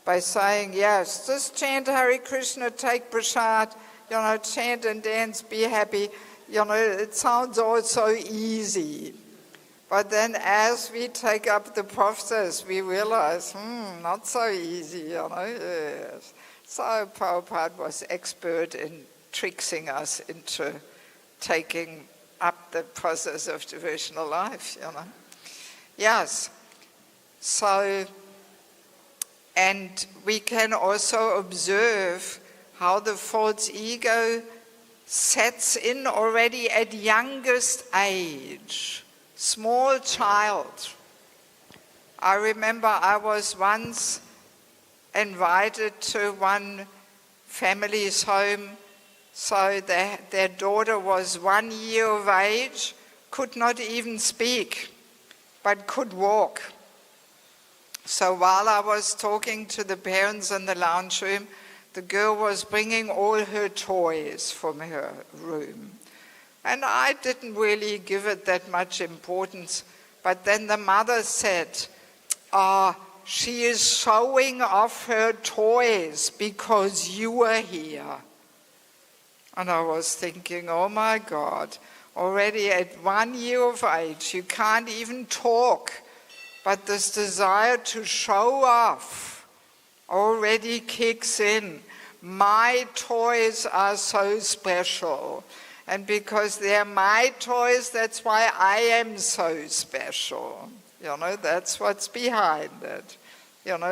by saying, yes, just chant Hare Krishna, take prasad, chant and dance, be happy. It sounds all so easy. But then as we take up the process, we realize, not so easy, yes. So Prabhupada was expert in tricksing us into taking up the process of devotional life, Yes. So, and we can also observe how the false ego sets in already at youngest age. Small child. I remember I was once invited to one family's home, so their daughter was 1 year of age, could not even speak, but could walk. So while I was talking to the parents in the lounge room, the girl was bringing all her toys from her room. And I didn't really give it that much importance. But then the mother said, she is showing off her toys because you are here. And I was thinking, oh my God, already at 1 year of age, you can't even talk. But this desire to show off already kicks in. My toys are so special. And because they're my toys, that's why I am so special. That's what's behind it.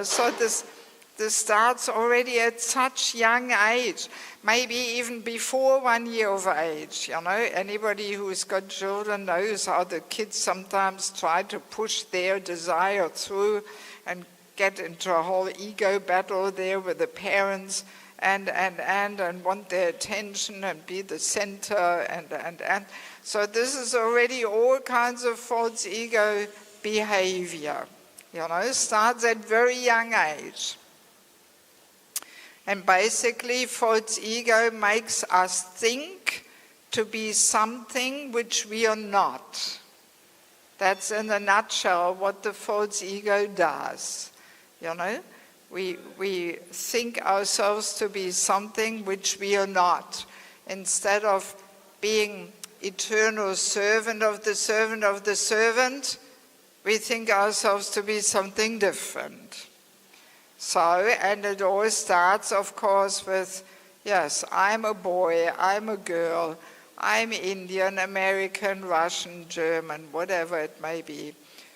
So this starts already at such young age, maybe even before 1 year of age. Anybody who's got children knows how the kids sometimes try to push their desire through and get into a whole ego battle there with the parents. And want their attention and be the center and. So this is already all kinds of false ego behavior. It starts at very young age. And basically false ego makes us think to be something which we are not. That's in a nutshell what the false ego does. We think ourselves to be something which we are not. Instead of being eternal servant of the servant, we think ourselves to be something different. So, and it all starts, of course, with, yes, I'm a boy, I'm a girl, I'm Indian, American, Russian, German, whatever it may be.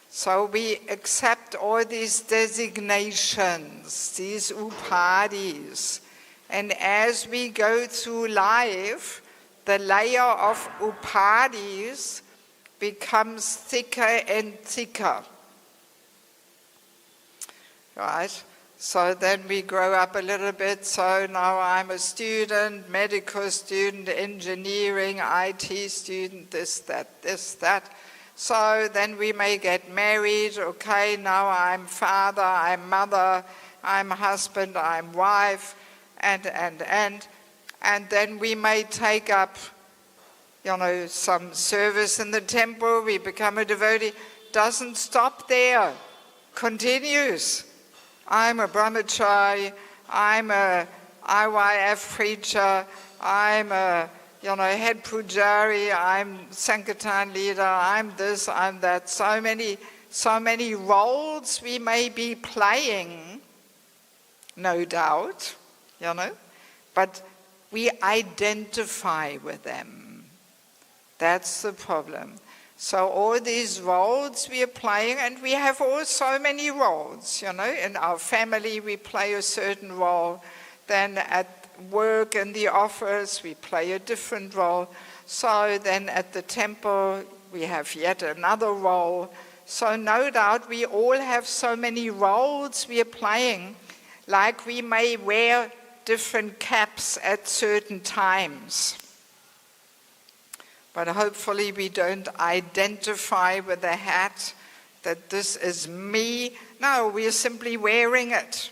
So we accept all these designations, these upadhis. And as we go through life, the layer of upadhis becomes thicker and thicker. Right? So then we grow up a little bit. So now I'm a student, medical student, engineering, IT student, this, that. So then we may get married, okay, now I'm father, I'm mother, I'm husband, I'm wife, and then we may take up, some service in the temple, we become a devotee. Doesn't stop there, continues. I'm a brahmachari, I'm a IYF preacher, I'm a head pujari, I'm Sankirtan leader, I'm this, I'm that. So many roles we may be playing, no doubt, but we identify with them. That's the problem. So all these roles we are playing, and we have all so many roles, in our family we play a certain role, then at work in the office, we play a different role. So then at the temple, we have yet another role. So no doubt we all have so many roles we are playing, like we may wear different caps at certain times. But hopefully we don't identify with the hat that this is me. No, we are simply wearing it.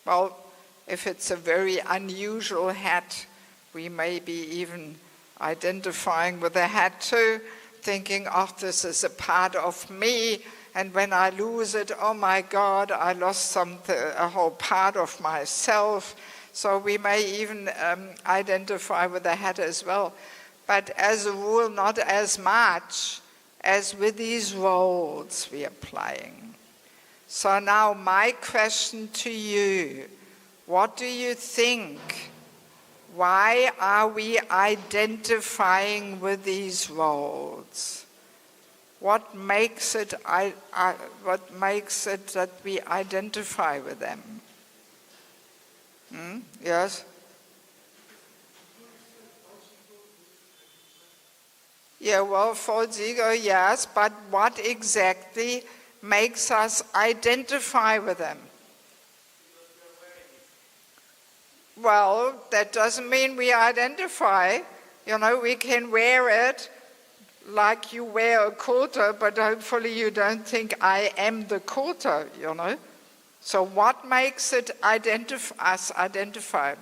Well, if it's a very unusual hat, we may be even identifying with the hat too, thinking, this is a part of me, And when I lose it, oh my God, I lost a whole part of myself. So we may even identify with the hat as well. But as a rule, not as much as with these roles we are playing. So now my question to you, what do you think? Why are we identifying with these roles? What makes it that we identify with them? Yes? Yeah, well, false ego, yes, but what exactly makes us identify with them? Well, that doesn't mean we identify. We can wear it like you wear a quarter, but hopefully you don't think I am the quarter, So what makes it us identify?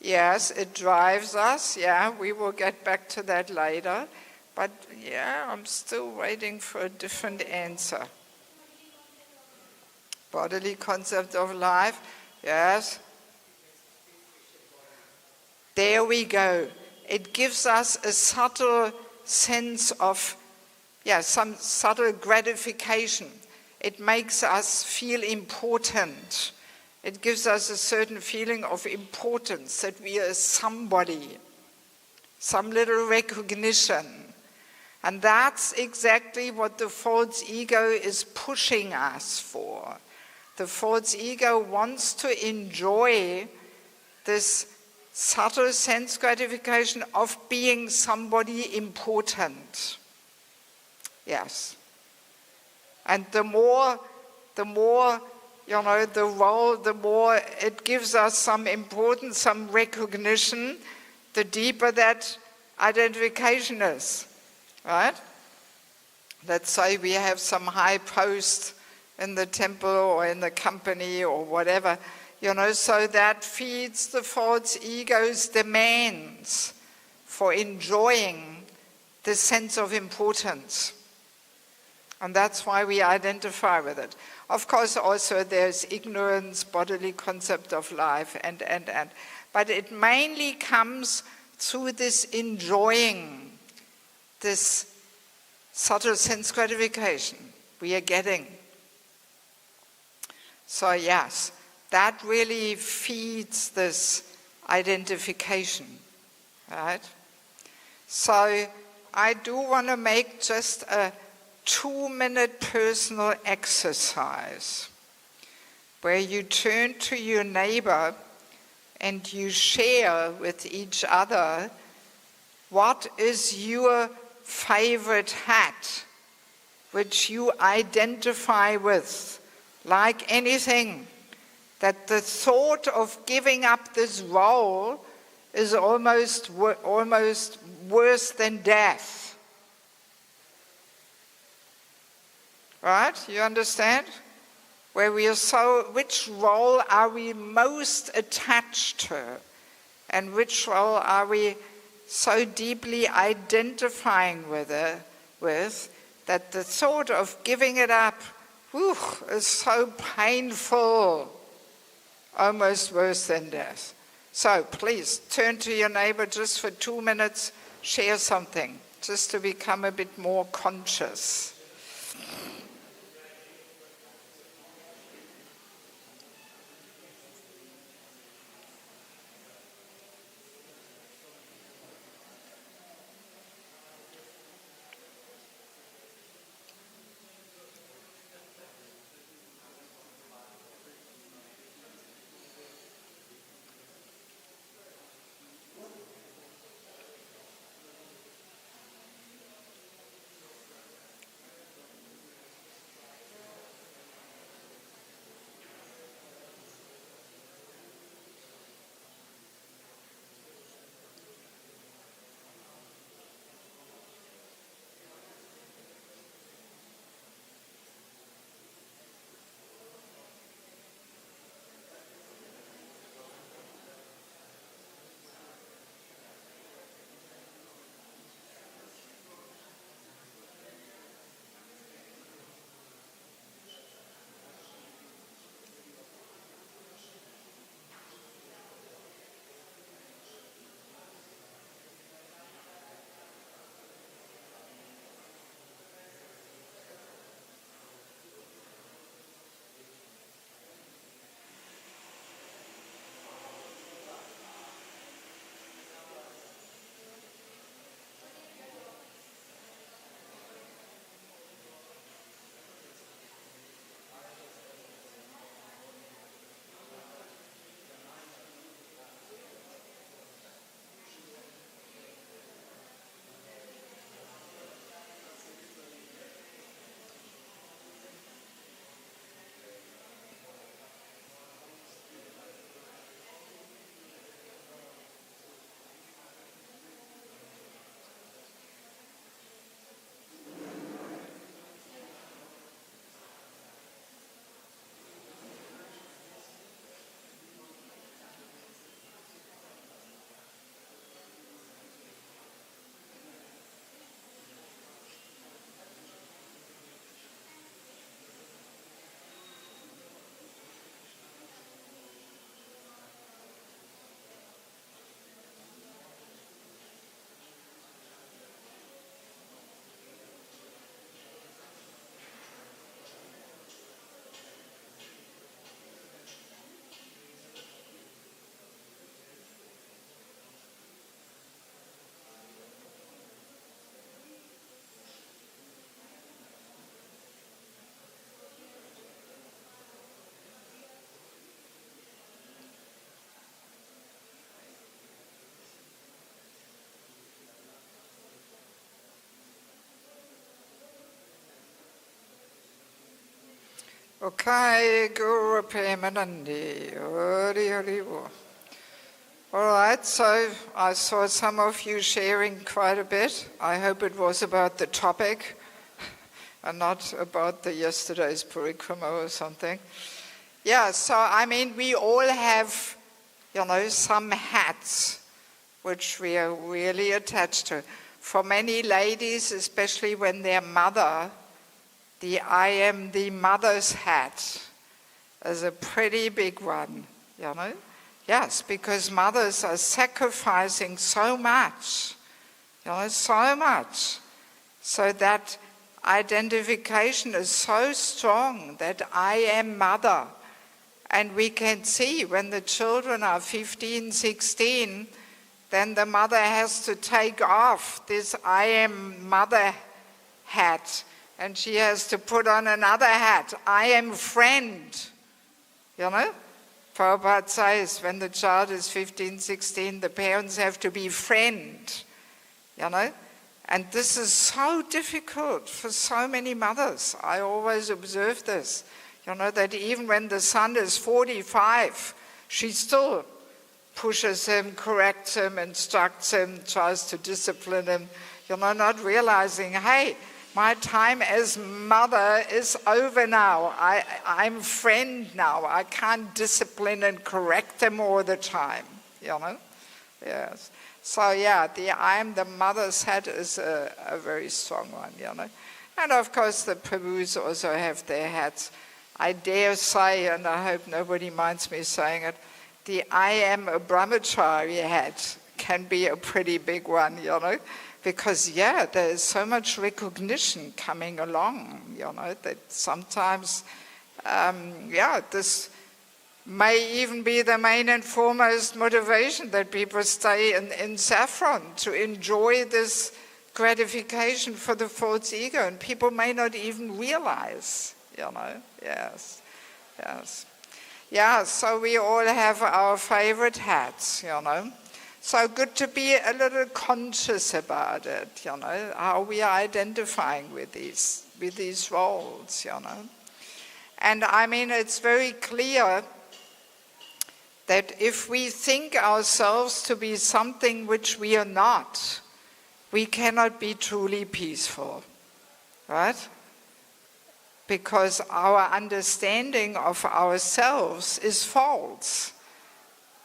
Yes, it drives us. Yeah, we will get back to that later. But yeah, I'm still waiting for a different answer. Bodily concept of life. Yes. There we go. It gives us a subtle sense of, some subtle gratification. It makes us feel important. It gives us a certain feeling of importance, that we are somebody, some little recognition. And that's exactly what the false ego is pushing us for. The false ego wants to enjoy this subtle sense gratification of being somebody important. Yes. And the more the role, the more it gives us some importance, some recognition, the deeper that identification is, right? Let's say we have some high post in the temple or in the company or whatever, so that feeds the false ego's demands for enjoying the sense of importance. And that's why we identify with it. Of course, also there's ignorance, bodily concept of life, and. But it mainly comes through this enjoying, this subtle sense gratification we are getting. So yes, that really feeds this identification, right? So I do want to make just a 2-minute personal exercise where you turn to your neighbor and you share with each other what is your favorite hat which you identify with, like anything, that the thought of giving up this role is almost worse than death. Right? You understand? Where we are which role are we most attached to? And which role are we so deeply identifying with that the thought of giving it up is so painful, almost worse than death. So please turn to your neighbor just for 2 minutes, share something, just to become a bit more conscious. Okay, Guru Premanandi. Hari Hari Bo. All right, so I saw some of you sharing quite a bit. I hope it was about the topic and not about the yesterday's parikrama or something. Yeah, so I mean, we all have, some hats which we are really attached to. For many ladies, especially when they're mother, the I am the mother's hat is a pretty big one, Yes, because mothers are sacrificing so much, so much. So that identification is so strong that I am mother. And we can see when the children are 15, 16, then the mother has to take off this I am mother hat. And she has to put on another hat. I am friend. Prabhupada says when the child is 15, 16, the parents have to be friend. And this is so difficult for so many mothers. I always observe this. That even when the son is 45, she still pushes him, corrects him, instructs him, tries to discipline him. Not realizing, hey, my time as mother is over now. I'm friend now. I can't discipline and correct him all the time, Yes. So yeah, the I'm the mother's hat is a very strong one, And of course the Prabhus also have their hats. I dare say, and I hope nobody minds me saying it, the I am a brahmachari hat can be a pretty big one, Because, there is so much recognition coming along, that sometimes, this may even be the main and foremost motivation that people stay in saffron, to enjoy this gratification for the false ego. And people may not even realize, Yes. Yeah, so we all have our favorite hats, So good to be a little conscious about it, how we are identifying with these roles, And I mean, it's very clear that if we think ourselves to be something which we are not, we cannot be truly peaceful, right? Because our understanding of ourselves is false.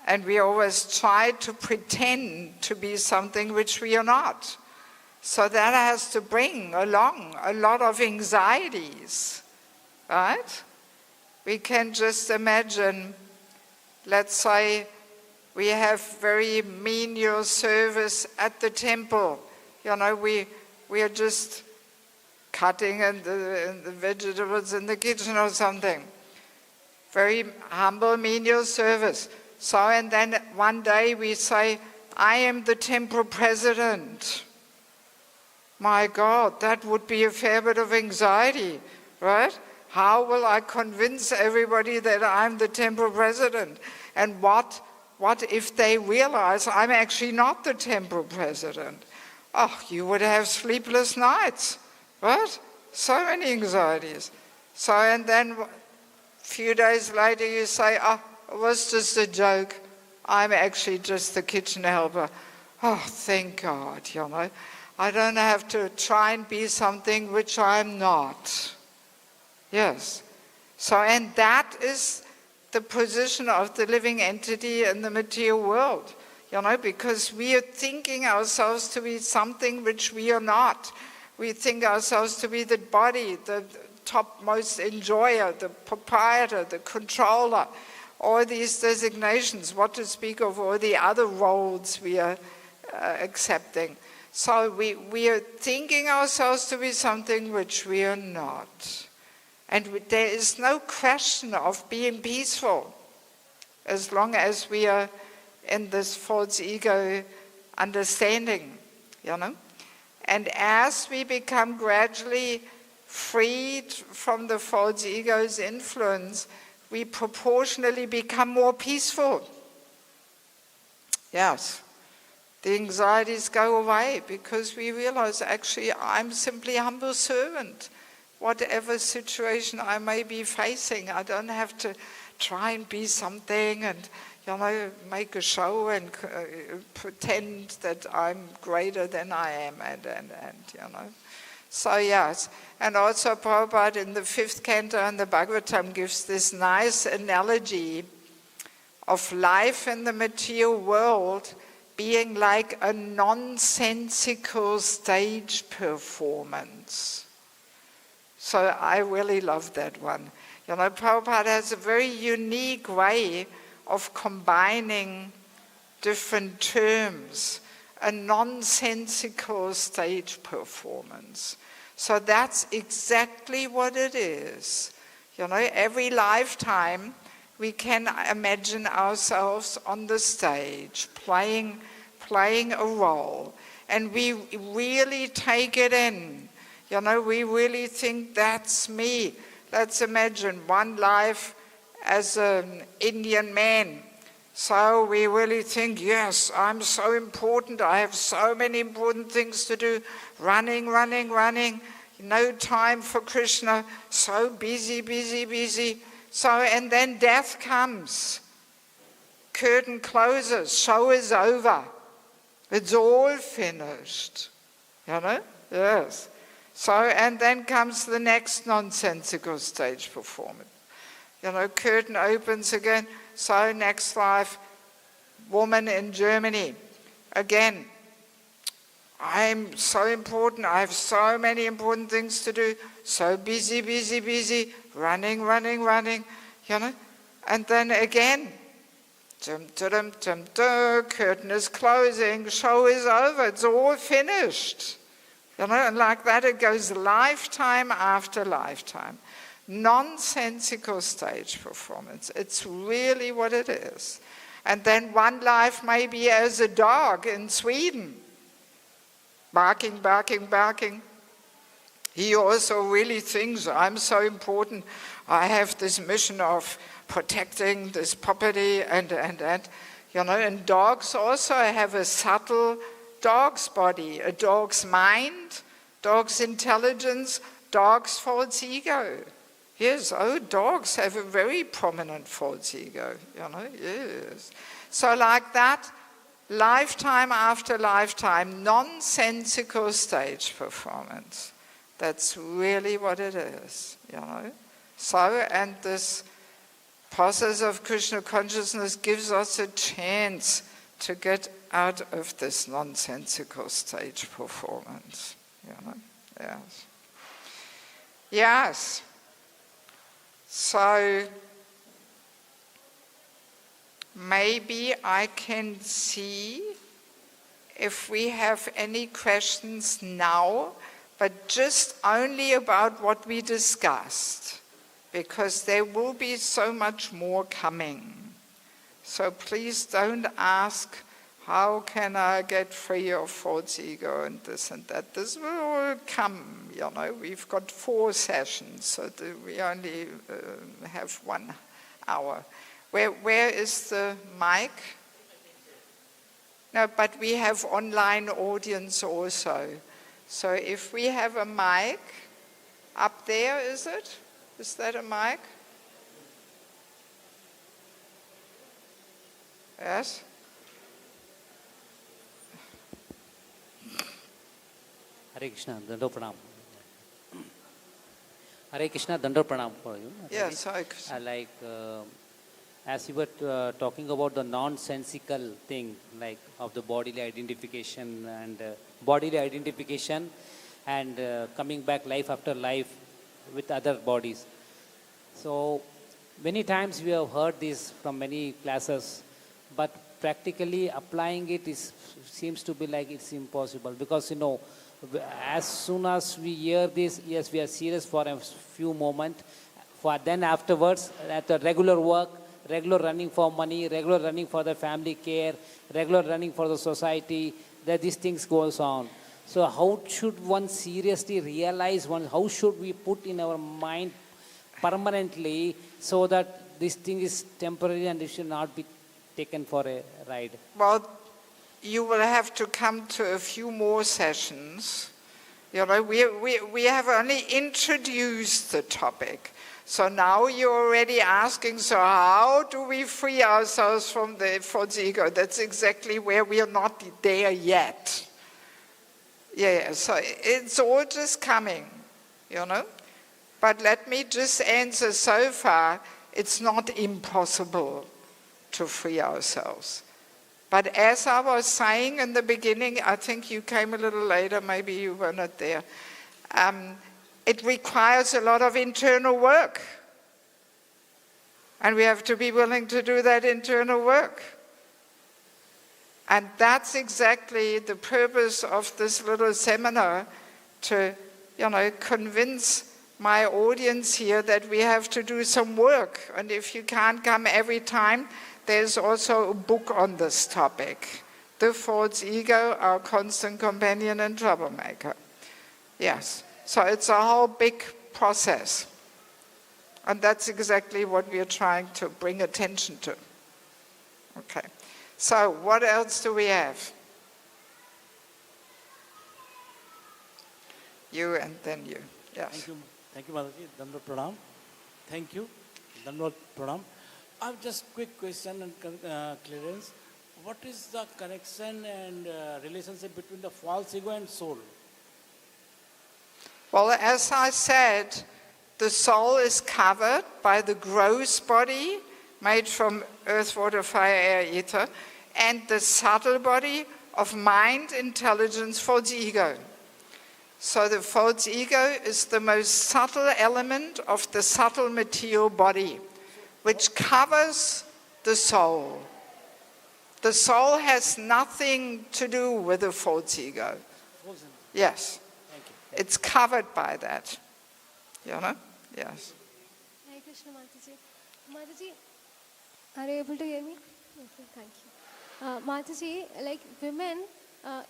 And we always try to pretend to be something which we are not. So that has to bring along a lot of anxieties, right? We can just imagine, let's say, we have very menial service at the temple. We are just cutting the vegetables in the kitchen or something. Very humble, menial service. So, and then one day we say, I am the temple president. My God, that would be a fair bit of anxiety, right? How will I convince everybody that I'm the temple president? And what if they realize I'm actually not the temple president? Oh, you would have sleepless nights, right? So many anxieties. So, and then a few days later you say, it was just a joke. I'm actually just the kitchen helper. Oh, thank God, I don't have to try and be something which I'm not. Yes. So, and that is the position of the living entity in the material world, because we are thinking ourselves to be something which we are not. We think ourselves to be the body, the topmost enjoyer, the proprietor, the controller. All these designations, what to speak of all the other roles we are accepting. So we are thinking ourselves to be something which we are not. And there is no question of being peaceful as long as we are in this false ego understanding, And as we become gradually freed from the false ego's influence, we proportionally become more peaceful. Yes. The anxieties go away because we realize actually I'm simply a humble servant. whatever situation I may be facing. I don't have to try and be something and, make a show and pretend that I'm greater than I am and. So yes, and also Prabhupada in the 5th canto in the Bhagavatam gives this nice analogy of life in the material world being like a nonsensical stage performance. So I really love that one. Prabhupada has a very unique way of combining different terms, a nonsensical stage performance. So that's exactly what it is. Every lifetime we can imagine ourselves on the stage, playing a role, and we really take it in. We really think that's me. Let's imagine one life as an Indian man. So we really think, yes, I'm so important. I have so many important things to do. Running. No time for Krishna. So busy. So, and then death comes. Curtain closes. Show is over. It's all finished. Yes. So, and then comes the next nonsensical stage performance. Curtain opens again. So next life, woman in Germany. Again, I'm so important. I have so many important things to do. So busy. Running. And then again, curtain is closing. Show is over. It's all finished. And like that it goes lifetime after lifetime. Nonsensical stage performance. It's really what it is. And then one life may be as a dog in Sweden. Barking. He also really thinks, I'm so important. I have this mission of protecting this property and. And dogs also have a subtle dog's body, a dog's mind, dog's intelligence, dog's false ego. Yes, dogs have a very prominent false ego, yes. So like that, lifetime after lifetime, nonsensical stage performance. That's really what it is, So, and this process of Krishna consciousness gives us a chance to get out of this nonsensical stage performance, Yes. Yes. So maybe I can see if we have any questions now, but just only about what we discussed, because there will be so much more coming. So please don't ask, how can I get free of false ego and this and that? This will all come, We've got 4 sessions, so we only have 1 hour. Where is the mic? No, but we have online audience also. So if we have a mic, up there, is it? Is that a mic? Yes? Hare Krishna, Dando Pranam. Hare Krishna, Dando Pranam for you. Yes, Hare Krishna. As you were talking about the nonsensical thing, like of the bodily identification and coming back life after life with other bodies. So many times we have heard this from many classes, but practically applying it seems to be like it's impossible, because as soon as we hear this, yes, we are serious for a few moments, then afterwards at the regular work, regular running for money, regular running for the family care, regular running for the society, that these things goes on. So how should one seriously realize how should we put in our mind permanently so that this thing is temporary and it should not be taken for a ride? Well, you will have to come to a few more sessions. You know, we have only introduced the topic. So now you're already asking, so how do we free ourselves from the false ego? That's exactly where we are not there yet. Yeah, so it's all just coming, you know. But let me just answer so far, it's not impossible to free ourselves. But as I was saying in the beginning, I think you came a little later, maybe you were not there. It requires a lot of internal work. And we have to be willing to do that internal work. And that's exactly the purpose of this little seminar, to, you know, convince my audience here that we have to do some work. And if you can't come every time, there's also a book on this topic. The False Ego, Our Constant Companion and Troublemaker. Yes. So it's a whole big process. And that's exactly what we are trying to bring attention to. Okay. So what else do we have? You and then you. Yes. Thank you. Thank you, Mataji. Dandot Pranam. Thank you. Dandot Pranam. I have just quick question and clearance. What is the connection and relationship between the false ego and soul? Well, as I said, the soul is covered by the gross body made from earth, water, fire, air, ether, and the subtle body of mind, intelligence, false ego. So the false ego is the most subtle element of the subtle material body, which covers the soul. The soul has nothing to do with the false ego. Yes. It's covered by that. You know? Yes. Hare Krishna, Mataji. Mataji, are you able to hear me? Okay, thank you. Mataji, like women,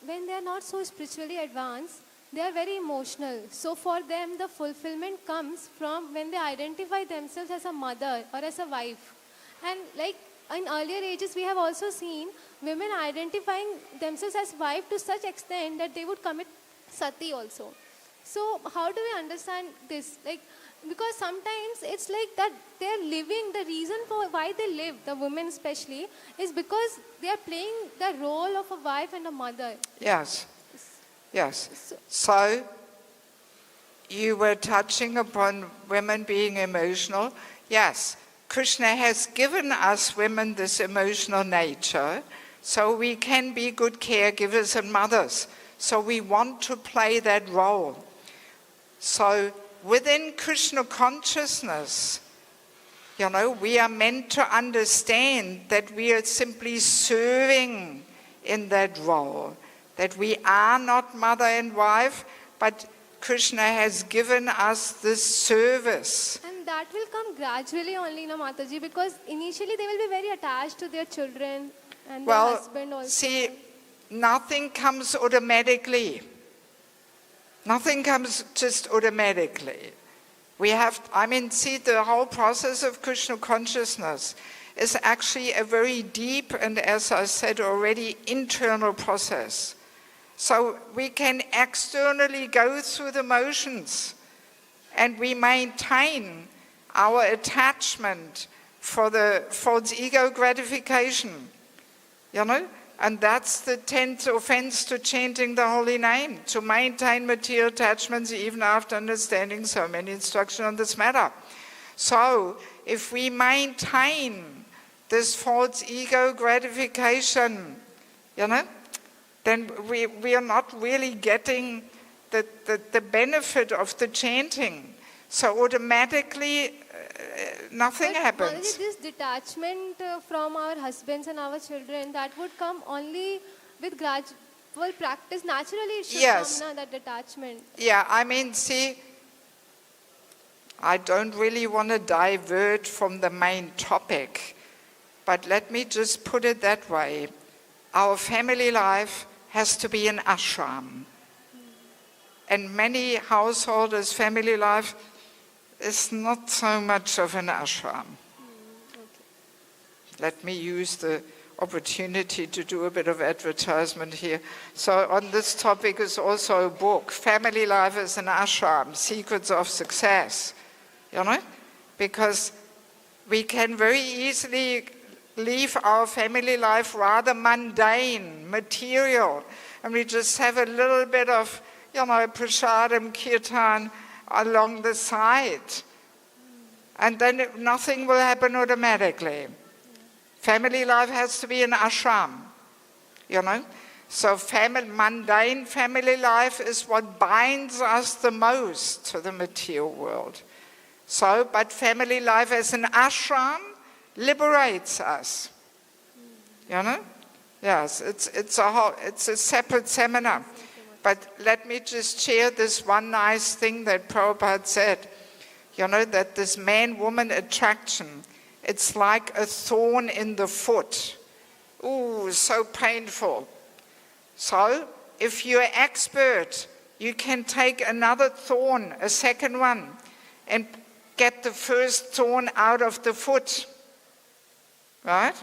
when they are not so spiritually advanced, they are very emotional. So for them, the fulfillment comes from when they identify themselves as a mother or as a wife. And like in earlier ages, we have also seen women identifying themselves as wife to such extent that they would commit sati also. So how do we understand this? Like, because sometimes it's like that they're living, the reason for why they live, the women especially, is because they are playing the role of a wife and a mother. Yes. Yes. So you were touching upon women being emotional. Yes. Krishna has given us women this emotional nature so we can be good caregivers and mothers. So we want to play that role. So within Krishna consciousness, you know, we are meant to understand that we are simply serving in that role, that we are not mother and wife, but Krishna has given us this service. And that will come gradually only, na Mataji, because initially they will be very attached to their children and their husband also. See, nothing comes automatically. Nothing comes just automatically. We have, see, the whole process of Krishna consciousness is actually a very deep and, as I said already, internal process. So we can externally go through the motions and we maintain our attachment for the false ego gratification, you know? And that's the 10th offense to chanting the holy name, to maintain material attachments even after understanding so many instructions on this matter. So if we maintain this false ego gratification, you know, then we are not really getting the benefit of the chanting. So automatically nothing happens. Mataji, this detachment from our husbands and our children, that would come only with gradual practice. Naturally it should come, that detachment. Yeah, see, I don't really want to divert from the main topic, but let me just put it that way. Our family life has to be an ashram. And many householders' family life is not so much of an ashram. Okay. Let me use the opportunity to do a bit of advertisement here. So on this topic is also a book, Family Life as an Ashram, Secrets of Success, because we can very easily leave our family life rather mundane, material, and we just have a little bit of, prasadam, kirtan along the side. And then nothing will happen automatically. Family life has to be an ashram, So mundane family life is what binds us the most to the material world. But family life as an ashram liberates us. Yes, it's a separate seminar. But let me just share this one nice thing that Prabhupada said. That this man-woman attraction, it's like a thorn in the foot. Ooh, so painful. So, if you're expert, you can take another thorn, a second one, and get the first thorn out of the foot. Right?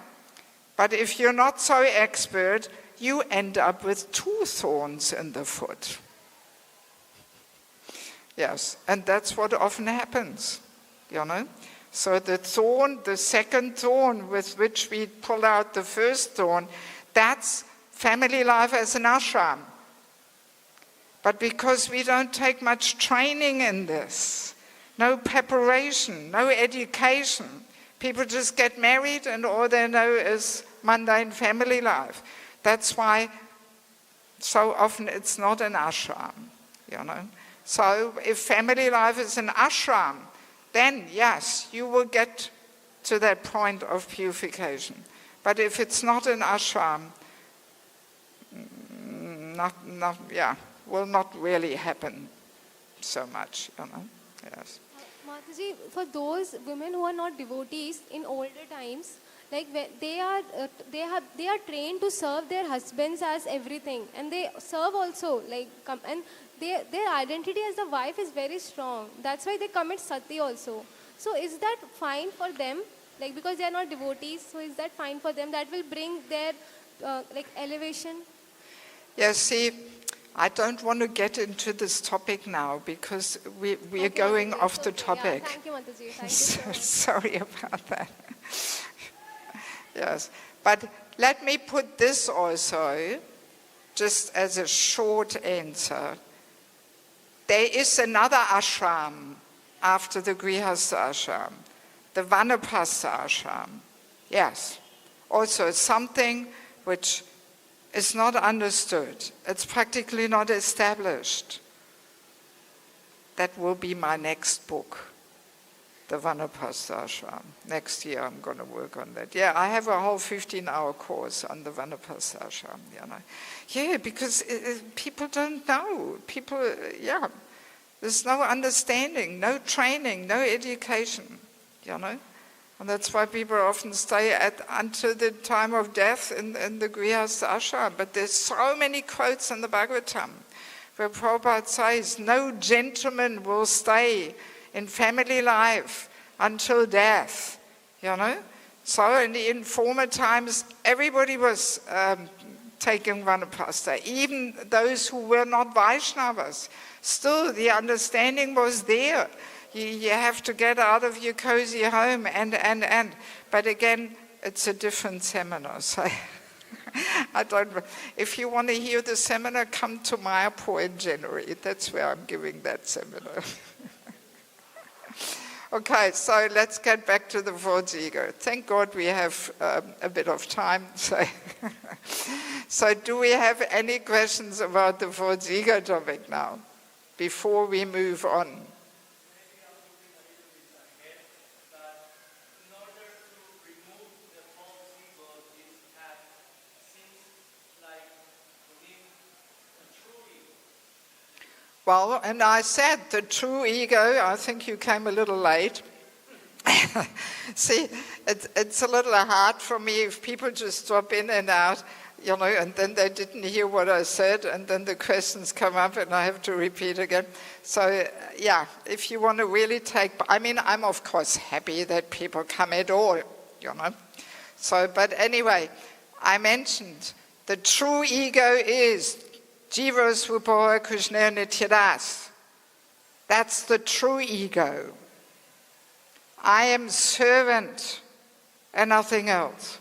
But if you're not so expert, you end up with 2 thorns in the foot. Yes, and that's what often happens, So the second thorn with which we pull out the first thorn, that's family life as an ashram. But because we don't take much training in this, no preparation, no education, people just get married and all they know is mundane family life. That's why so often it's not an ashram, So if family life is an ashram, then yes, you will get to that point of purification. But if it's not an ashram, will not really happen so much, Yes. Mataji, for those women who are not devotees in older times, like they are trained to serve their husbands as everything, and they serve also and their identity as a wife is very strong. That's why they commit sati also. So is that fine for them? Because they are not devotees, so is that fine for them? That will bring their elevation. Yes, see, I don't want to get into this topic now because we are going off the topic. Yeah, thank you, Mataji. Thank you so much. Sorry about that. Yes, but let me put this also, just as a short answer. There is another ashram after the Grihastha ashram, the Vanaprastha ashram. Yes, also something which is not understood. It's practically not established. That will be my next book, the Vanaprastha ashram. Next year I'm going to work on that. Yeah, I have a whole 15-hour course on the Vanaprastha ashram, Yeah, because people don't know. There's no understanding, no training, no education, And that's why people often stay until the time of death in the Grihastha ashram. But there's so many quotes in the Bhagavatam where Prabhupada says, no gentleman will stay in family life until death, So in former times, everybody was taking Vanaprastha, even those who were not Vaishnavas. Still, the understanding was there. You have to get out of your cozy home and. But again, it's a different seminar. So I don't. If you want to hear the seminar, come to Mayapur in January. That's where I'm giving that seminar. Okay, so let's get back to the fourth ego. Thank God we have a bit of time. So do we have any questions about the fourth ego topic now, before we move on? Well, and I said the true ego, I think you came a little late. See, it's a little hard for me if people just drop in and out, and then they didn't hear what I said, and then the questions come up and I have to repeat again. So, yeah, if you want to really I'm of course happy that people come at all, So, but anyway, I mentioned the true ego is Jiva Svupora Krishna Nityadas. That's the true ego. I am servant and nothing else.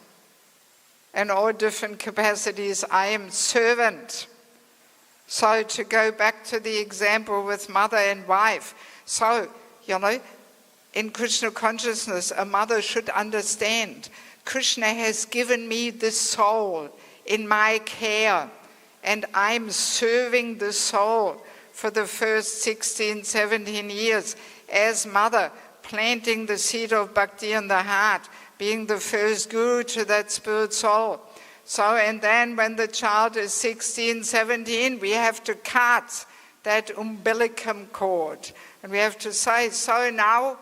In all different capacities, I am servant. So to go back to the example with mother and wife, so, in Krishna consciousness, a mother should understand Krishna has given me this soul in my care, and I'm serving the soul for the first 16, 17 years as mother, planting the seed of bhakti in the heart, being the first guru to that spirit soul. So, and then when the child is 16, 17, we have to cut that umbilicum cord. And we have to say, so now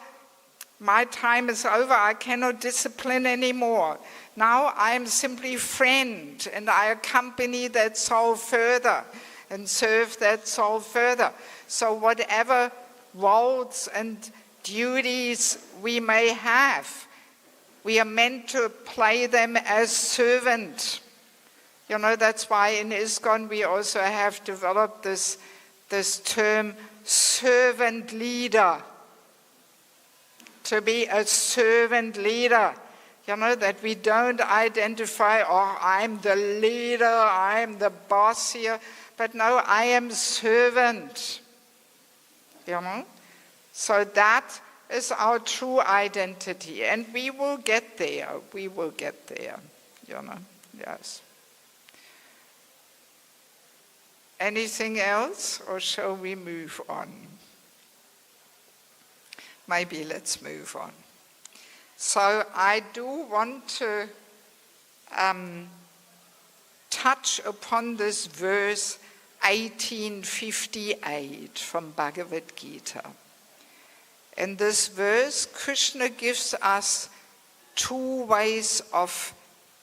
my time is over, I cannot discipline anymore. Now I am simply friend, and I accompany that soul further and serve that soul further. So whatever roles and duties we may have, we are meant to play them as servant. That's why in ISKCON we also have developed this term servant leader. To be a servant leader. That we don't identify, I'm the leader, I'm the boss here. But no, I am servant. So that is our true identity. And we will get there. We will get there. Yes. Anything else, or shall we move on? Maybe let's move on. So I do want to touch upon this verse 1858 from Bhagavad Gita. In this verse, Krishna gives us two ways of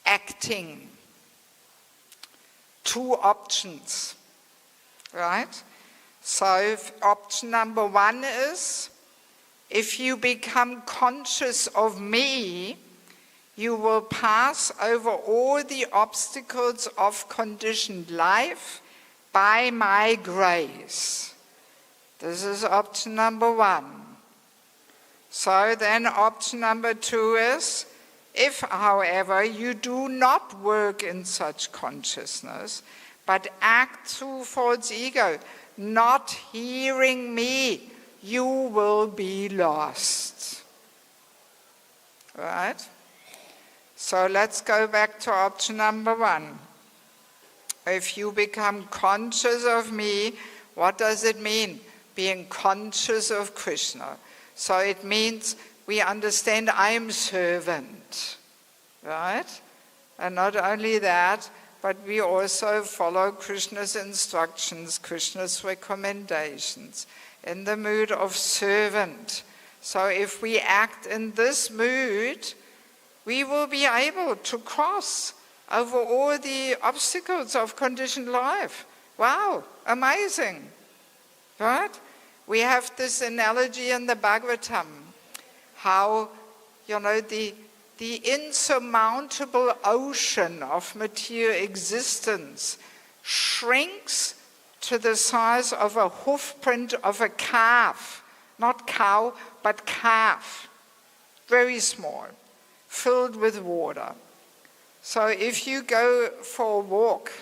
acting, two options, right? So option number one is, if you become conscious of me, you will pass over all the obstacles of conditioned life by my grace. This is option number one. So then option number two is, if, however, you do not work in such consciousness, but act through false ego, not hearing me, you will be lost. Right? So let's go back to option number one. If you become conscious of me, what does it mean? Being conscious of Krishna. So it means we understand I am servant. Right? And not only that, but we also follow Krishna's instructions, Krishna's recommendations, in the mood of servant. So if we act in this mood, we will be able to cross over all the obstacles of conditioned life. Wow, amazing. Right? We have this analogy in the Bhagavatam, how, the insurmountable ocean of material existence shrinks to the size of a hoofprint of a calf. Not cow, but calf. Very small, filled with water. So if you go for a walk,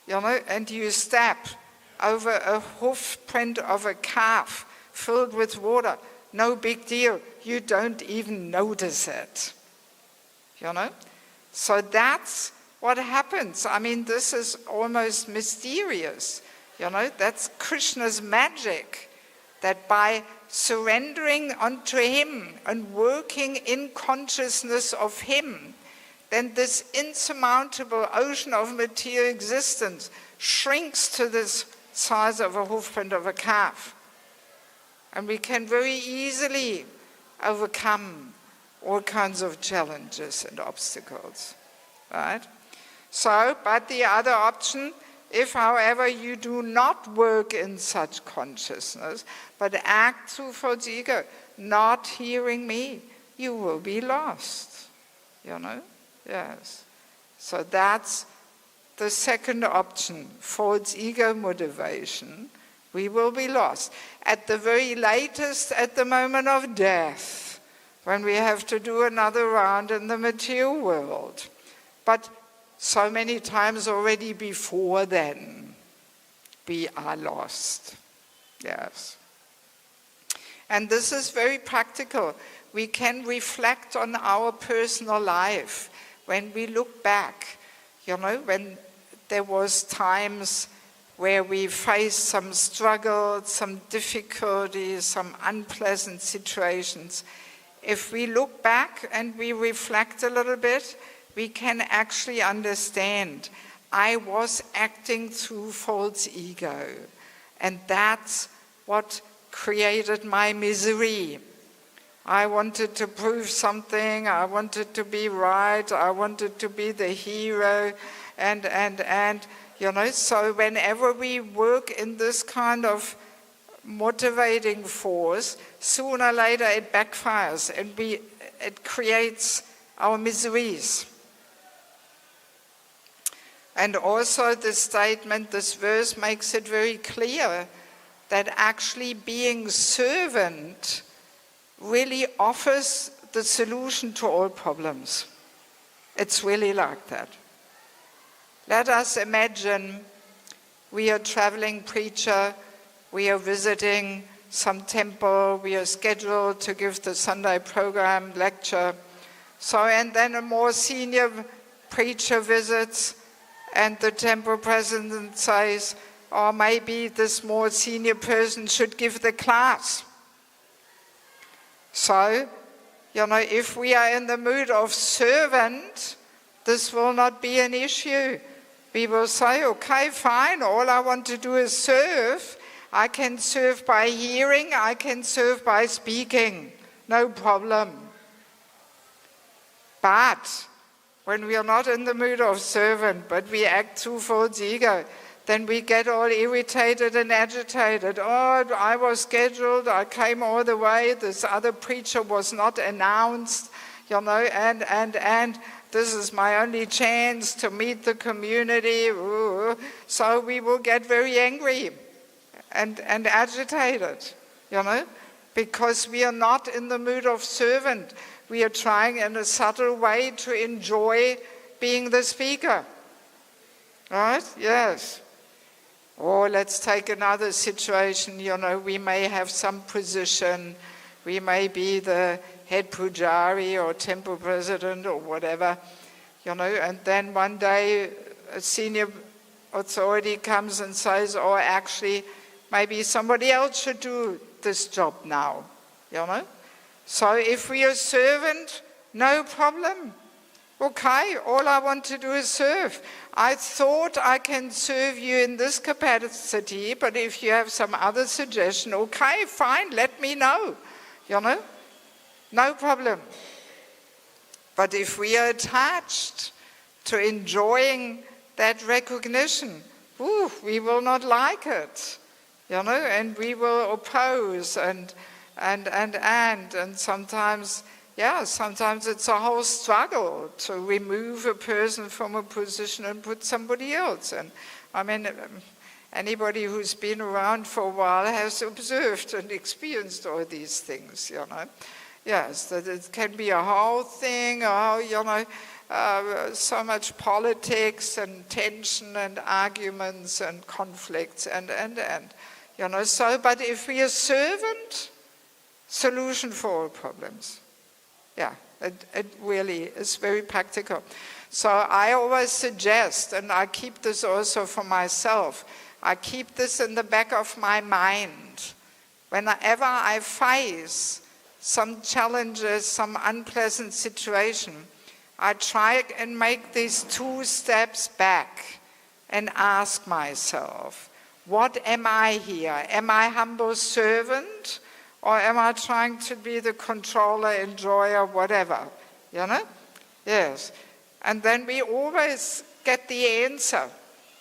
and you step over a hoofprint of a calf filled with water, no big deal. You don't even notice it. So that's what happens. I mean, this is almost mysterious. That's Krishna's magic. That by surrendering unto him and working in consciousness of him, then this insurmountable ocean of material existence shrinks to this size of a hoofprint of a calf. And we can very easily overcome all kinds of challenges and obstacles, right? So, but the other option, if, however, you do not work in such consciousness, but act through false ego, not hearing me, you will be lost, Yes. So that's the second option, false ego motivation. We will be lost. At the very latest, at the moment of death, when we have to do another round in the material world. But so many times already before then, we are lost. Yes. And this is very practical. We can reflect on our personal life when we look back, when there was times where we faced some struggles, some difficulties, some unpleasant situations. If we look back and we reflect a little bit, we can actually understand I was acting through false ego, and that's what created my misery. I wanted to prove something, I wanted to be right, I wanted to be the hero, and so whenever we work in this kind of motivating force, sooner or later it backfires and it creates our miseries. And also this statement, this verse makes it very clear that actually being servant really offers the solution to all problems. It's really like that. Let us imagine we are a traveling preacher, we are visiting some temple, we are scheduled to give the Sunday program lecture. And then a more senior preacher visits, and the temple president says, or maybe this more senior person should give the class. So, if we are in the mood of servant, this will not be an issue. We will say, okay, fine, all I want to do is serve. I can serve by hearing, I can serve by speaking, no problem. But when we are not in the mood of servant, but we act through false ego, then we get all irritated and agitated. Oh, I was scheduled, I came all the way, this other preacher was not announced, and this is my only chance to meet the community. Ooh. So we will get very angry and agitated, because we are not in the mood of servant. We are trying in a subtle way to enjoy being the speaker. Right? Yes. Or let's take another situation, we may have some position, we may be the head pujari or temple president or whatever, and then one day a senior authority comes and says, oh, actually, maybe somebody else should do this job now, So if we are servant, no problem. Okay, all I want to do is serve. I thought I can serve you in this capacity, but if you have some other suggestion, okay, fine, let me know. No problem. But if we are attached to enjoying that recognition, we will not like it, and we will oppose and sometimes, sometimes it's a whole struggle to remove a person from a position and put somebody else. And I mean, anybody who's been around for a while has observed and experienced all these things, Yes, that it can be a whole thing, so much politics and tension and arguments and conflicts and. But if we are servant, solution for all problems. Yeah, it really is very practical. So I always suggest, and I keep this also for myself, I keep this in the back of my mind. Whenever I face some challenges, some unpleasant situation, I try and make these 2 steps back and ask myself, what am I here? Am I humble servant? Or am I trying to be the controller, enjoyer, whatever? Yes. And then we always get the answer,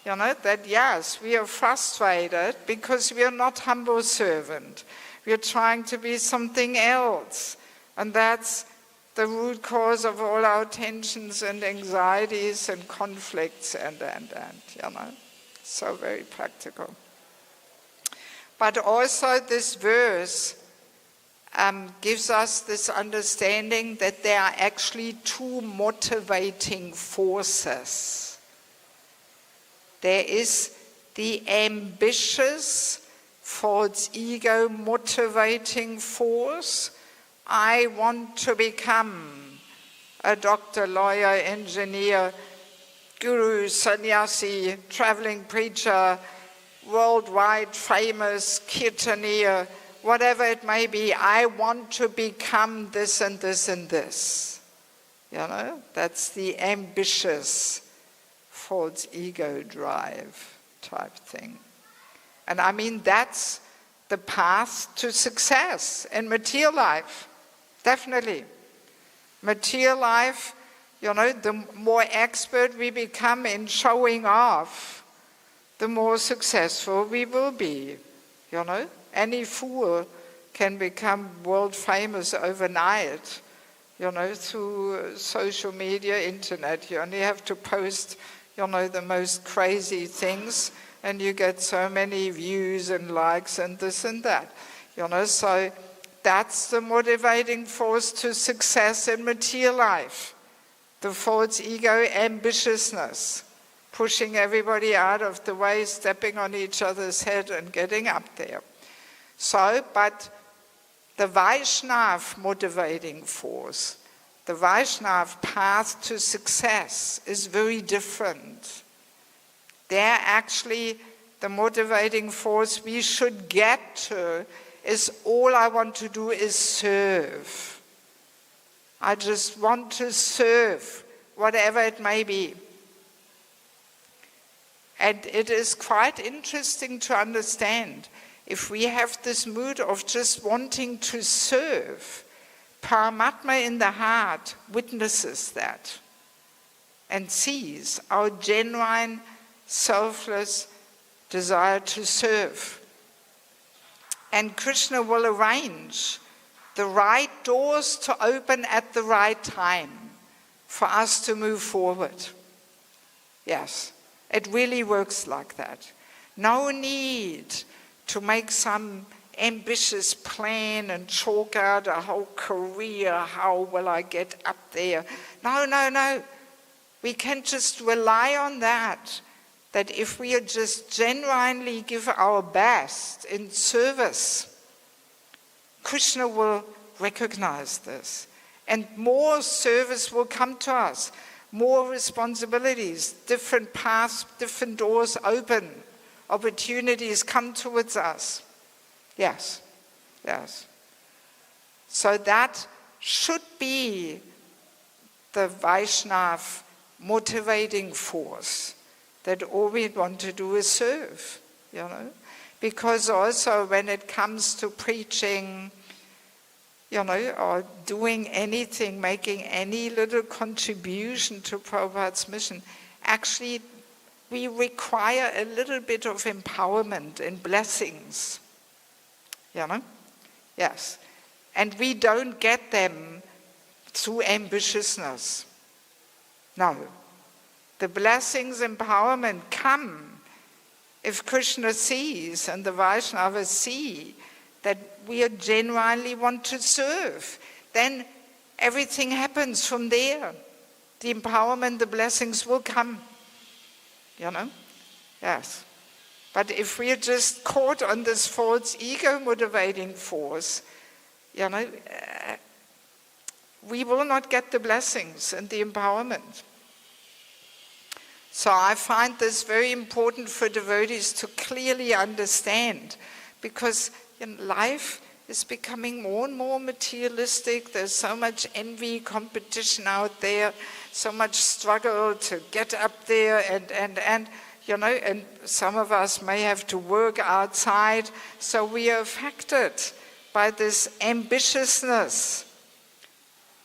that yes, we are frustrated because we are not humble servant. We are trying to be something else. And that's the root cause of all our tensions and anxieties and conflicts and, so very practical. But also this verse gives us this understanding that there are actually two motivating forces. There is the ambitious, false ego motivating force. I want to become a doctor, lawyer, engineer, guru, sannyasi, traveling preacher, worldwide famous kirtanier, whatever it may be. I want to become this and this and this. That's the ambitious false ego drive type thing. And I mean, that's the path to success in material life. Definitely. Material life, the more expert we become in showing off, the more successful we will be. Any fool can become world famous overnight, through social media, internet. You only have to post, the most crazy things, and you get so many views and likes and this and that. So that's the motivating force to success in material life. The false ego ambitiousness, pushing everybody out of the way, stepping on each other's head and getting up there. So, but the Vaishnav motivating force, the Vaishnav path to success is very different. There actually, the motivating force we should get to is all I want to do is serve. I just want to serve, whatever it may be. And it is quite interesting to understand, if we have this mood of just wanting to serve, Paramatma in the heart witnesses that and sees our genuine, selfless desire to serve. And Krishna will arrange the right doors to open at the right time for us to move forward. Yes, it really works like that. No need to make some ambitious plan and chalk out a whole career. How will I get up there? No. We can just rely on that if we just genuinely give our best in service, Krishna will recognize this. And more service will come to us, more responsibilities, different paths, different doors open, opportunities come towards us. Yes. So that should be the Vaishnav motivating force, that all we want to do is serve, Because also when it comes to preaching, or doing anything, making any little contribution to Prabhupada's mission, actually we require a little bit of empowerment and blessings, Yes. And we don't get them through ambitiousness. No. The blessings, empowerment come if Krishna sees and the Vaishnavas see that we genuinely want to serve. Then everything happens from there. The empowerment, the blessings will come. Yes. But if we are just caught on this false ego motivating force, we will not get the blessings and the empowerment. So I find this very important for devotees to clearly understand, because life is becoming more and more materialistic. There's so much envy, competition out there, so much struggle to get up there, and some of us may have to work outside, so we are affected by this ambitiousness.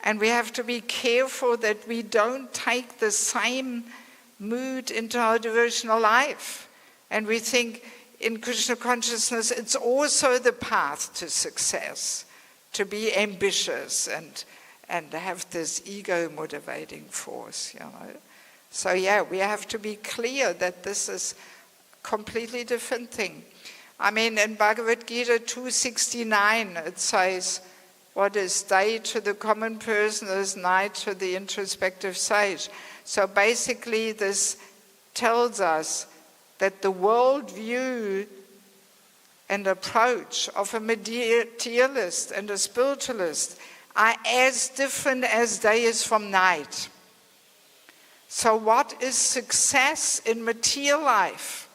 And we have to be careful that we don't take the same mood into our devotional life. And we think in Krishna consciousness it's also the path to success, to be ambitious and have this ego motivating force, you know. So yeah, we have to be clear that this is a completely different thing. I mean, in Bhagavad Gita 269, it says, what is day to the common person is night to the introspective sage. So basically this tells us that the worldview and approach of a materialist and a spiritualist are as different as day is from night. So what is success in material life?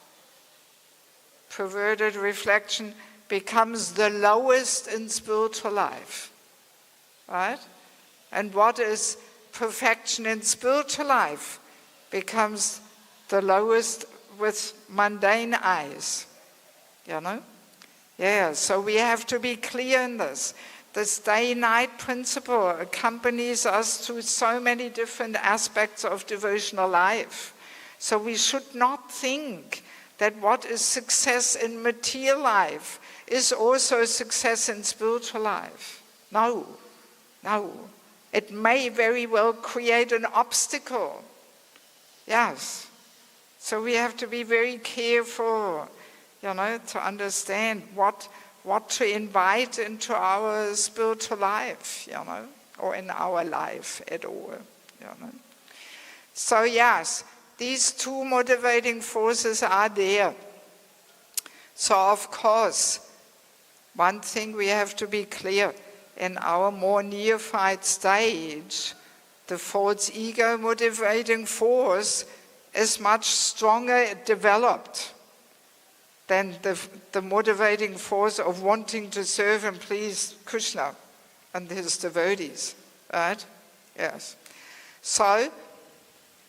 Perverted reflection becomes the lowest in spiritual life, right? And what is perfection in spiritual life becomes the lowest with mundane eyes, you know? Yeah, so we have to be clear in this. This day-night principle accompanies us through so many different aspects of devotional life. So we should not think that what is success in material life is also success in spiritual life. No, no. It may very well create an obstacle. Yes. So we have to be very careful, you know, to understand what to invite into our spiritual life, you know, or in our life at all, you know. So yes, these two motivating forces are there. So of course, one thing we have to be clear, in our more neophyte stage, the false ego motivating force is much stronger developed than the motivating force of wanting to serve and please Krishna and his devotees, right? Yes. So,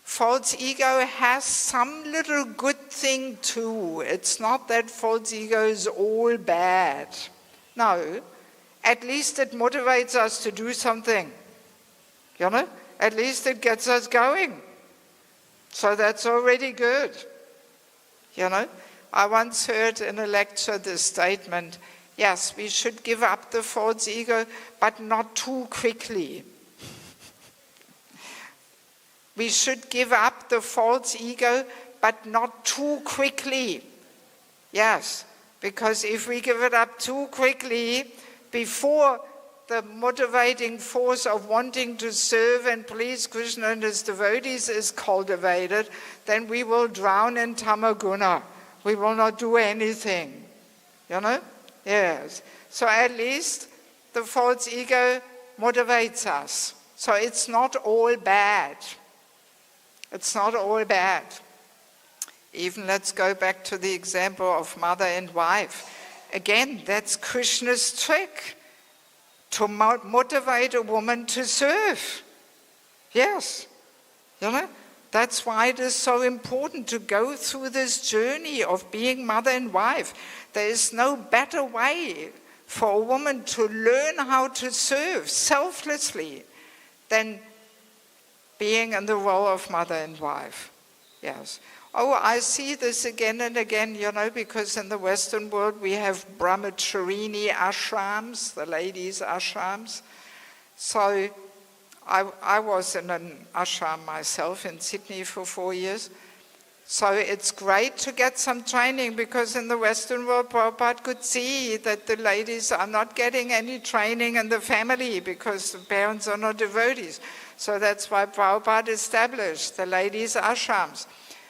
false ego has some little good thing too. It's not that false ego is all bad. No, at least it motivates us to do something. You know, at least it gets us going. So that's already good. You know, I once heard in a lecture this statement, yes, we should give up the false ego, but not too quickly. We should give up the false ego, but not too quickly. Yes, because if we give it up too quickly, before the motivating force of wanting to serve and please Krishna and his devotees is cultivated, then we will drown in tamaguna. We will not do anything. You know? Yes. So at least the false ego motivates us. So it's not all bad. It's not all bad. Even let's go back to the example of mother and wife. Again, that's Krishna's trick, to motivate a woman to serve. Yes. You know, that's why it is so important to go through this journey of being mother and wife. There is no better way for a woman to learn how to serve selflessly than being in the role of mother and wife. Yes. Oh, I see this again and again, you know, because in the Western world we have brahmacharini ashrams, the ladies' ashrams. So I was in an ashram myself in Sydney for 4 years. So it's great to get some training, because in the Western world Prabhupada could see that the ladies are not getting any training in the family because the parents are not devotees. So that's why Prabhupada established the ladies' ashrams.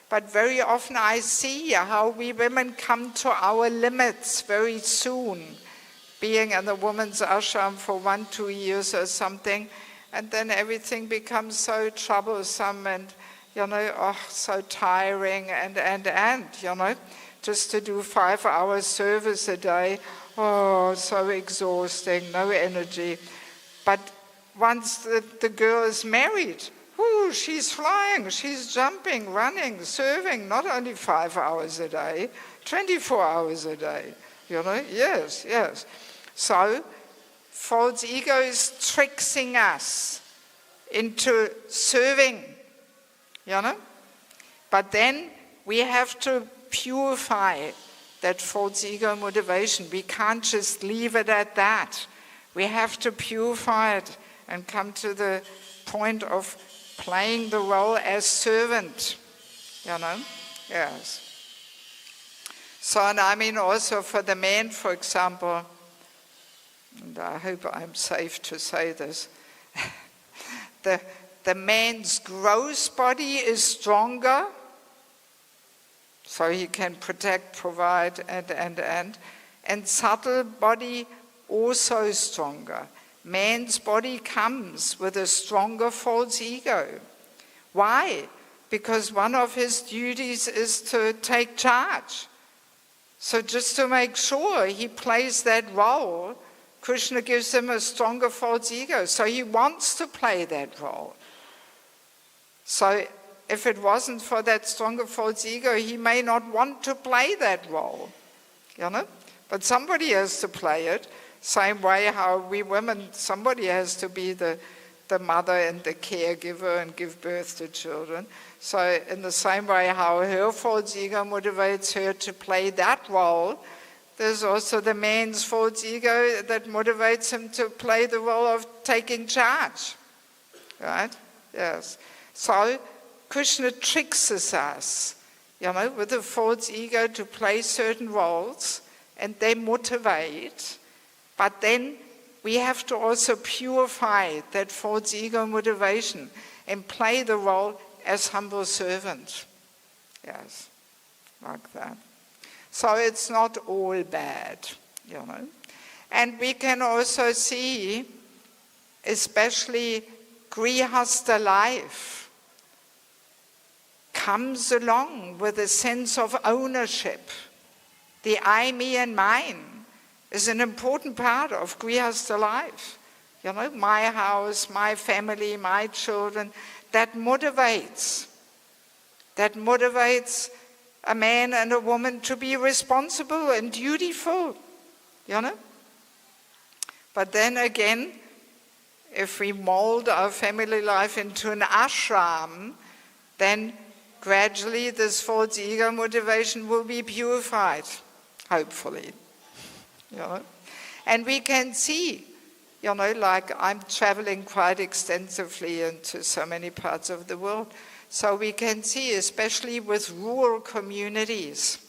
But very often I see how we women come to our limits very soon, being in the women's ashram for 1-2 years or something, and then everything becomes so troublesome and, you know, so tiring and, you know, just to do 5 hours service a day, so exhausting, no energy. But once the girl is married, she's flying, she's jumping, running, serving, not only 5 hours a day, 24 hours a day, you know, yes. So, false ego is tricksing us into serving, you know. But then we have to purify that false ego motivation. We can't just leave it at that. We have to purify it and come to the point of playing the role as servant, Yes. So, and I mean also for the man, for example, and I hope I'm safe to say this, the man's gross body is stronger, so he can protect, provide, and subtle body also stronger. Man's body comes with a stronger false ego. Why? Because one of his duties is to take charge. So just to make sure he plays that role, Krishna gives him a stronger false ego. So he wants to play that role. So if it wasn't for that stronger false ego, he may not want to play that role. But somebody has to play it. Same way how we women, somebody has to be the mother and the caregiver and give birth to children. So in the same way how her false ego motivates her to play that role, there's also the man's false ego that motivates him to play the role of taking charge. Right? Yes. So Krishna tricks us, with the false ego to play certain roles, and they motivate. But then we have to also purify that false ego motivation and play the role as humble servant. Yes, like that. So it's not all bad, And we can also see, especially grihastha life comes along with a sense of ownership. The I, me, and mine is an important part of grihastha life. My house, my family, my children, that motivates a man and a woman to be responsible and dutiful, But then again, if we mold our family life into an ashram, then gradually this false ego motivation will be purified, hopefully. And we can see, like I'm traveling quite extensively into so many parts of the world, so we can see, especially with rural communities,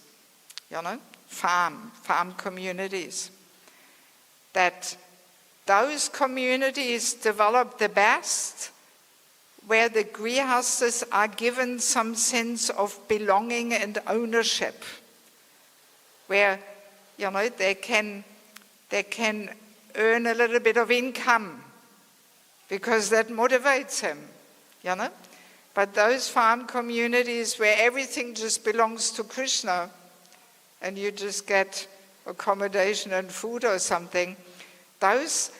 farm communities, that those communities develop the best where the grihasthas are given some sense of belonging and ownership, where they can earn a little bit of income because that motivates him, But those farm communities where everything just belongs to Krishna and you just get accommodation and food or something, those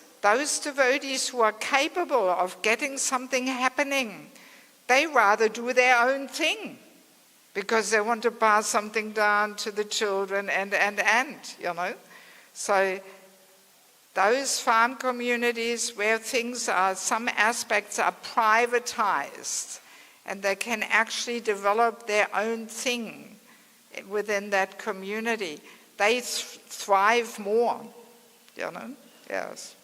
devotees who are capable of getting something happening, they rather do their own thing because they want to pass something down to the children and. So those farm communities where some aspects are privatized and they can actually develop their own thing within that community, they thrive more, Yes.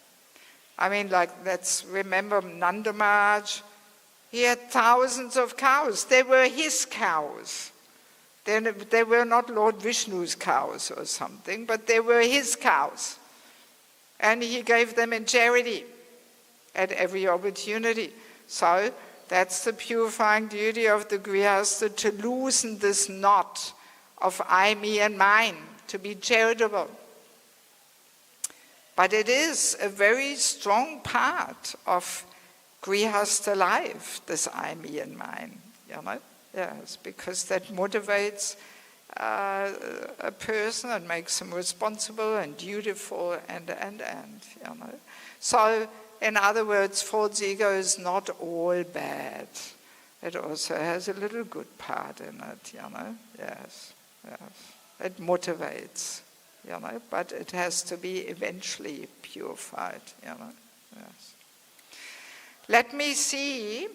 I mean, let's remember Nanda Maharaj. He had thousands of cows. They were his cows. They were not Lord Vishnu's cows or something, but they were his cows. And he gave them in charity at every opportunity. So that's the purifying duty of the grihastha, to loosen this knot of I, me, and mine, to be charitable. But it is a very strong part of grihastha life, this I, me, and mine. Yes, because that motivates a person and makes him responsible and dutiful and. So, in other words, false ego is not all bad. It also has a little good part in it, Yes. It motivates, but it has to be eventually purified, Yes. Let me see.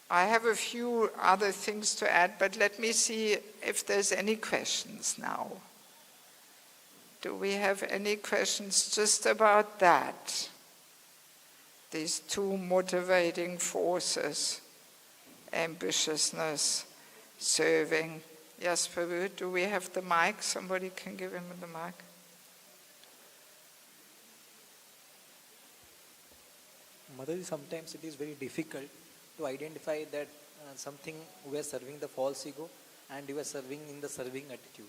I have a few other things to add, but let me see if there's any questions now. Do we have any questions just about that? these two motivating forces, ambitiousness, serving. Yes, Prabhu, do we have the mic? Somebody can give him the mic. Motherji, sometimes it is very difficult to identify that something we are serving the false ego and we are serving in the serving attitude.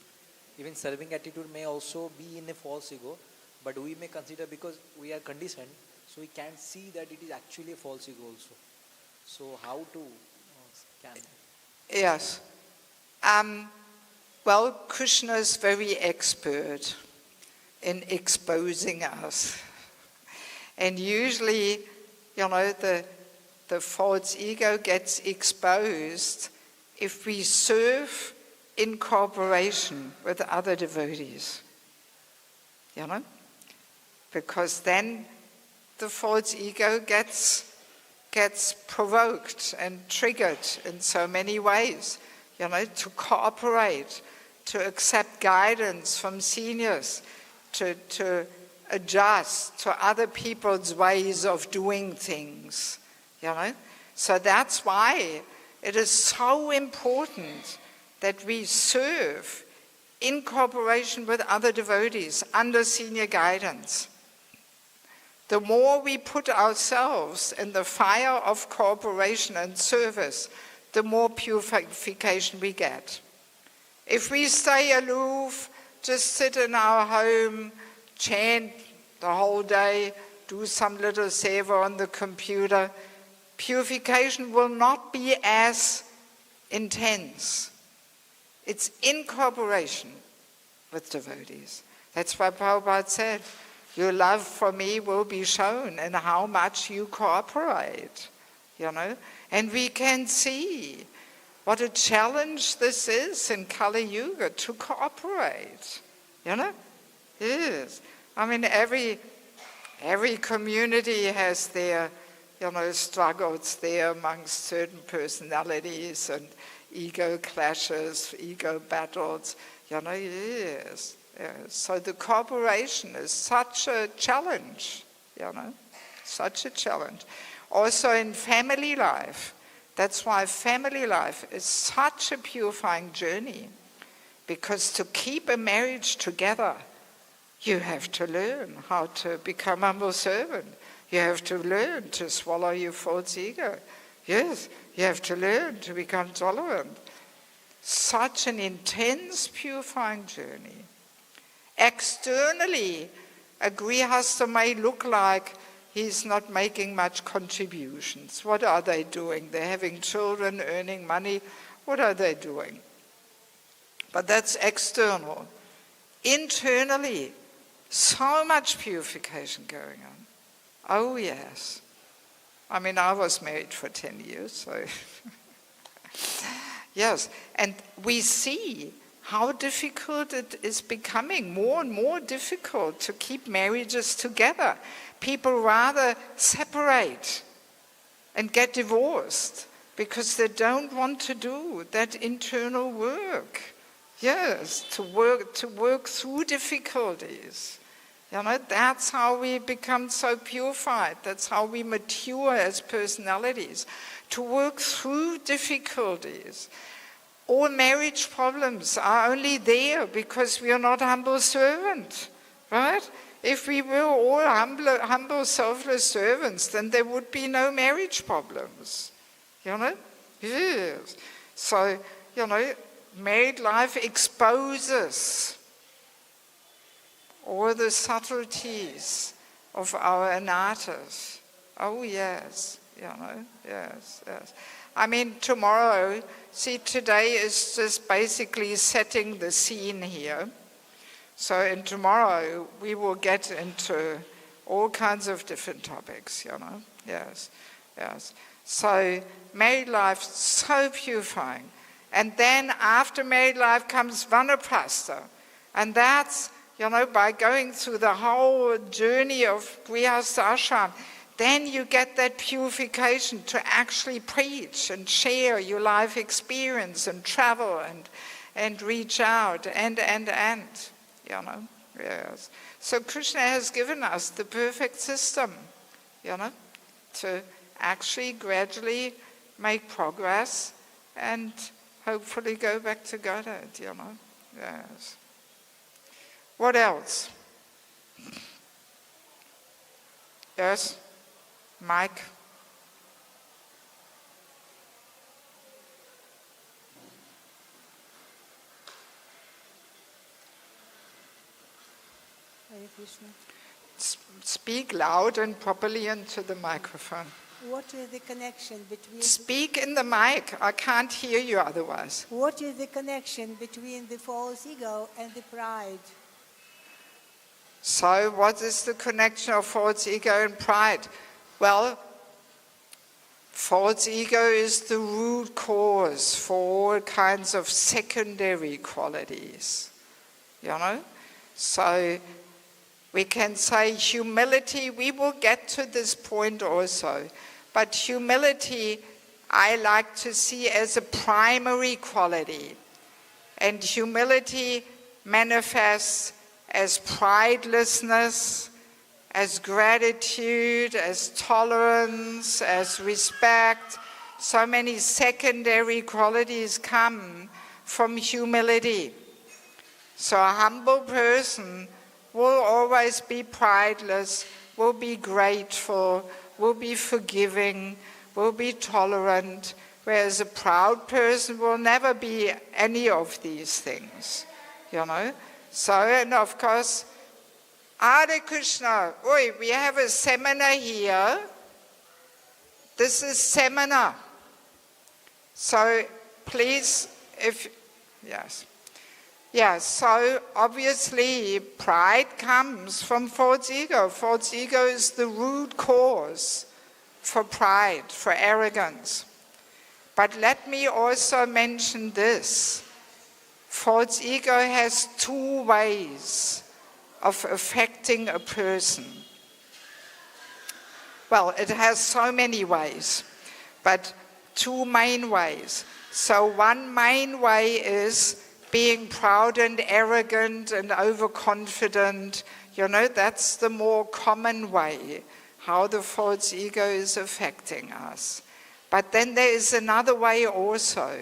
Even serving attitude may also be in a false ego, but we may consider because we are conditioned, so we can't see that it is actually a false ego also. So how to scan that? Yes. Well, Krishna is very expert in exposing us. And usually, the false ego gets exposed if we serve in cooperation with other devotees. Because then the false ego gets provoked and triggered in so many ways, to cooperate, to accept guidance from seniors, to adjust to other people's ways of doing things, So that's why it is so important that we serve in cooperation with other devotees under senior guidance. The more we put ourselves in the fire of cooperation and service, the more purification we get. If we stay aloof, just sit in our home, chant the whole day, do some little seva on the computer, purification will not be as intense. It's in cooperation with devotees. That's why Prabhupada said, your love for me will be shown in how much you cooperate, And we can see what a challenge this is in Kali Yuga to cooperate, Yes. I mean, every community has their, struggles there amongst certain personalities and ego clashes, ego battles, yes. So the cooperation is such a challenge, such a challenge. Also in family life, that's why family life is such a purifying journey, because to keep a marriage together, you have to learn how to become humble servant. You have to learn to swallow your false ego. Yes, you have to learn to become tolerant. Such an intense purifying journey. Externally, a grihastha may look like he's not making much contributions. What are they doing? They're having children, earning money. What are they doing? But that's external. Internally, so much purification going on. Oh, yes. I mean, I was married for 10 years, so... Yes, and we see how difficult it is becoming, more and more difficult to keep marriages together. People rather separate and get divorced because they don't want to do that internal work. Yes, to work through difficulties. That's how we become so purified. That's how we mature as personalities. To work through difficulties. All marriage problems are only there because we are not humble servants, right? If we were all humble, selfless servants, then there would be no marriage problems. Yes. So, married life exposes all the subtleties of our anarthas. Oh, yes, yes. I mean, tomorrow, today is just basically setting the scene here. So in tomorrow, we will get into all kinds of different topics, Yes. So married life, so purifying. And then after married life comes vanaprastha. And that's, by going through the whole journey of grihastha ashram, then you get that purification to actually preach and share your life experience and travel and reach out and. Yes. So Krishna has given us the perfect system, to actually gradually make progress and hopefully go back to Godhead, Yes. What else? Yes? Mike? Hare Krishna. Speak loud and properly into the microphone. What is the connection between Speak in the mic. I can't hear you otherwise. what is the connection between the false ego and the pride? So, what is the connection of false ego and pride? Well, false ego is the root cause for all kinds of secondary qualities. So, we can say humility, we will get to this point also. But humility, I like to see as a primary quality. And humility manifests as pridelessness, as gratitude, as tolerance, as respect. So many secondary qualities come from humility. So a humble person will always be prideless, will be grateful, will be forgiving, will be tolerant, whereas a proud person will never be any of these things, So, and of course, Hare Krishna, we have a seminar here. This is seminar. So, please, yes. Yeah, so obviously pride comes from false ego. False ego is the root cause for pride, for arrogance. But let me also mention this. False ego has two ways of affecting a person. Well, it has so many ways, but two main ways. So one main way is being proud and arrogant and overconfident. That's the more common way how the false ego is affecting us. But then there is another way also,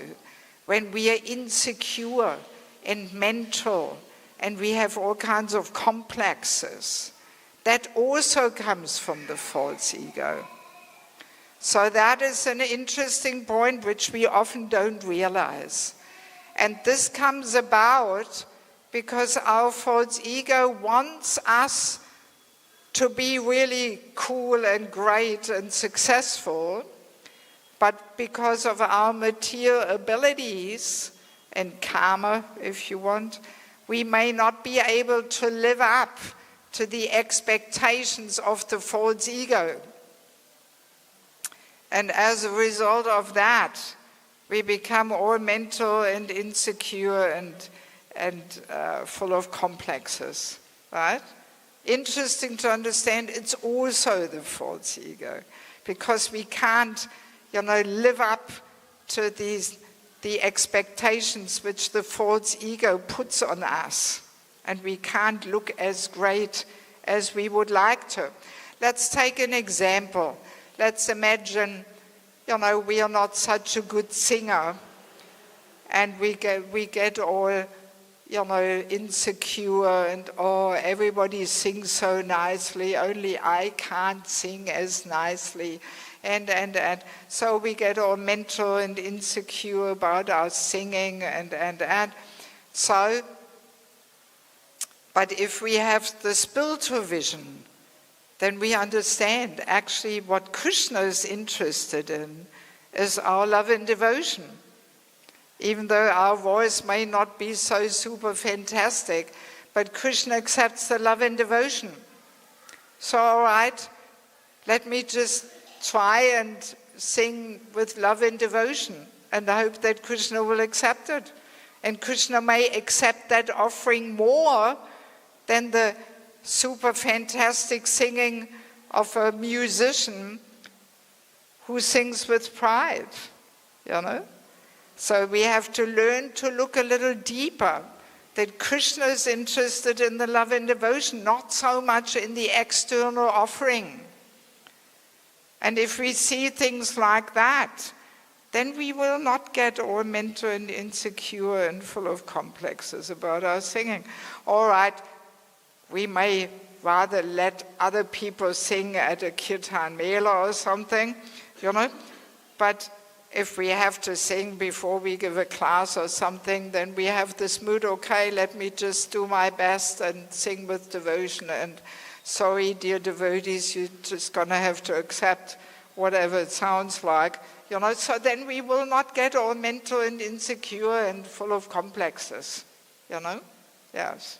when we are insecure and mental and we have all kinds of complexes. That also comes from the false ego. So that is an interesting point which we often don't realize. And this comes about because our false ego wants us to be really cool and great and successful, but because of our material abilities and karma, if you want, we may not be able to live up to the expectations of the false ego. And as a result of that, we become all mental and insecure and full of complexes, right? Interesting to understand it's also the false ego, because we can't, live up to the expectations which the false ego puts on us, and we can't look as great as we would like to. Let's take an example. Let's imagine we are not such a good singer, and we get all, insecure and, everybody sings so nicely, only I can't sing as nicely. And so we get all mental and insecure about our singing and. So, but if we have the spiritual vision, then we understand actually what Krishna is interested in is our love and devotion. Even though our voice may not be so super fantastic, but Krishna accepts the love and devotion. So, all right, let me just try and sing with love and devotion and I hope that Krishna will accept it. And Krishna may accept that offering more than the super fantastic singing of a musician who sings with pride, So we have to learn to look a little deeper, that Krishna is interested in the love and devotion, not so much in the external offering. And if we see things like that, then we will not get all mental and insecure and full of complexes about our singing. All right, we may rather let other people sing at a kirtan mela or something, but if we have to sing before we give a class or something, then we have this mood, okay, let me just do my best and sing with devotion. And sorry, dear devotees, you're just going to have to accept whatever it sounds like. So then we will not get all mental and insecure and full of complexes. Yes.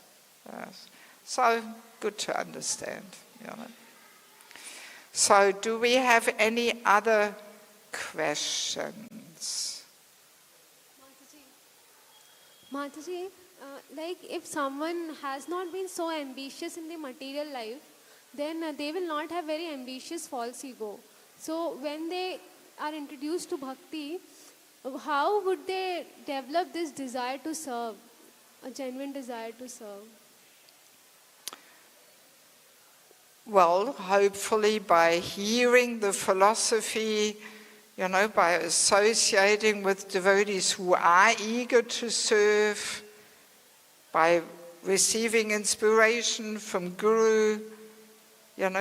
So good to understand. So do we have any other questions? Mataji, like if someone has not been so ambitious in the material life, then they will not have very ambitious false ego. So when they are introduced to bhakti, how would they develop this desire to serve, a genuine desire to serve? Well, hopefully by hearing the philosophy, by associating with devotees who are eager to serve, by receiving inspiration from guru,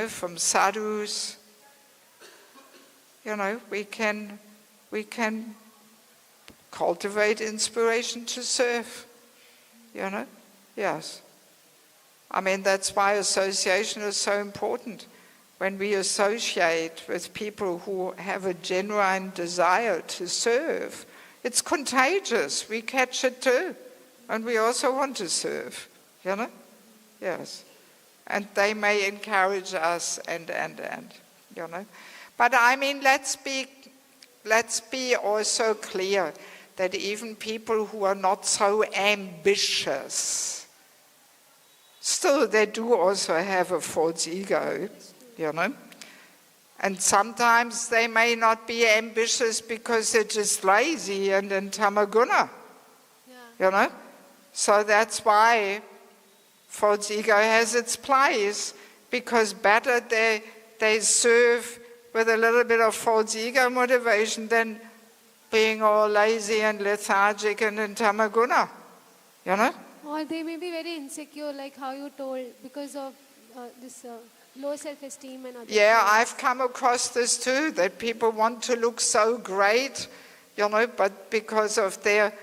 from sadhus, we can cultivate inspiration to serve, yes. I mean, that's why association is so important. When we associate with people who have a genuine desire to serve, it's contagious. We catch it too. And we also want to serve, Yes. And they may encourage us and. But I mean, let's be also clear that even people who are not so ambitious, still they do also have a false ego, And sometimes they may not be ambitious because they're just lazy and in tamaguna, So that's why false ego has its place, because better they serve with a little bit of false ego motivation than being all lazy and lethargic and in tamaguna, Or they may be very insecure, like how you told, because of this low self-esteem and other Yeah, things. I've come across this too, that people want to look so great, but because of their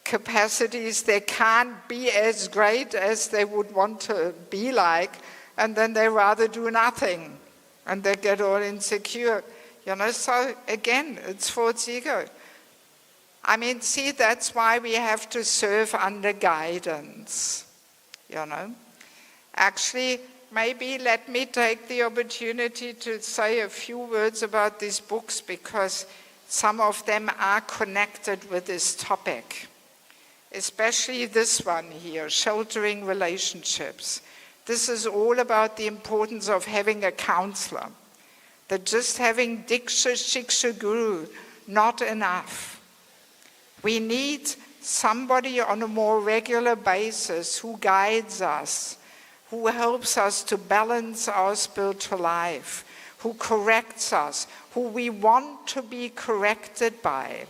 capacities, they can't be as great as they would want to be like, and then they rather do nothing, and they get all insecure. So again, it's false ego. I mean, see, that's why we have to serve under guidance, Actually, maybe let me take the opportunity to say a few words about these books, because some of them are connected with this topic. Especially this one here, Sheltering Relationships. This is all about the importance of having a counselor. That just having Diksha, Shiksha, Guru, not enough. We need somebody on a more regular basis who guides us, who helps us to balance our spiritual life, who corrects us, who we want to be corrected by.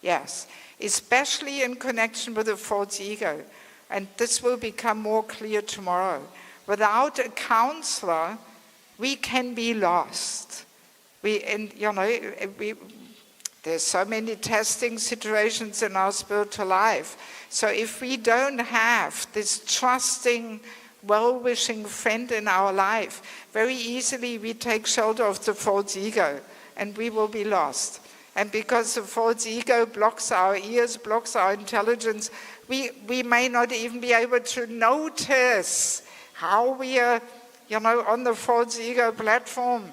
Yes, especially in connection with the false ego. And this will become more clear tomorrow. Without a counselor, we can be lost. There's so many testing situations in our spiritual life. So if we don't have this trusting, well-wishing friend in our life, very easily we take shelter of the false ego and we will be lost. And because the false ego blocks our ears, blocks our intelligence, we may not even be able to notice how we are, on the false ego platform.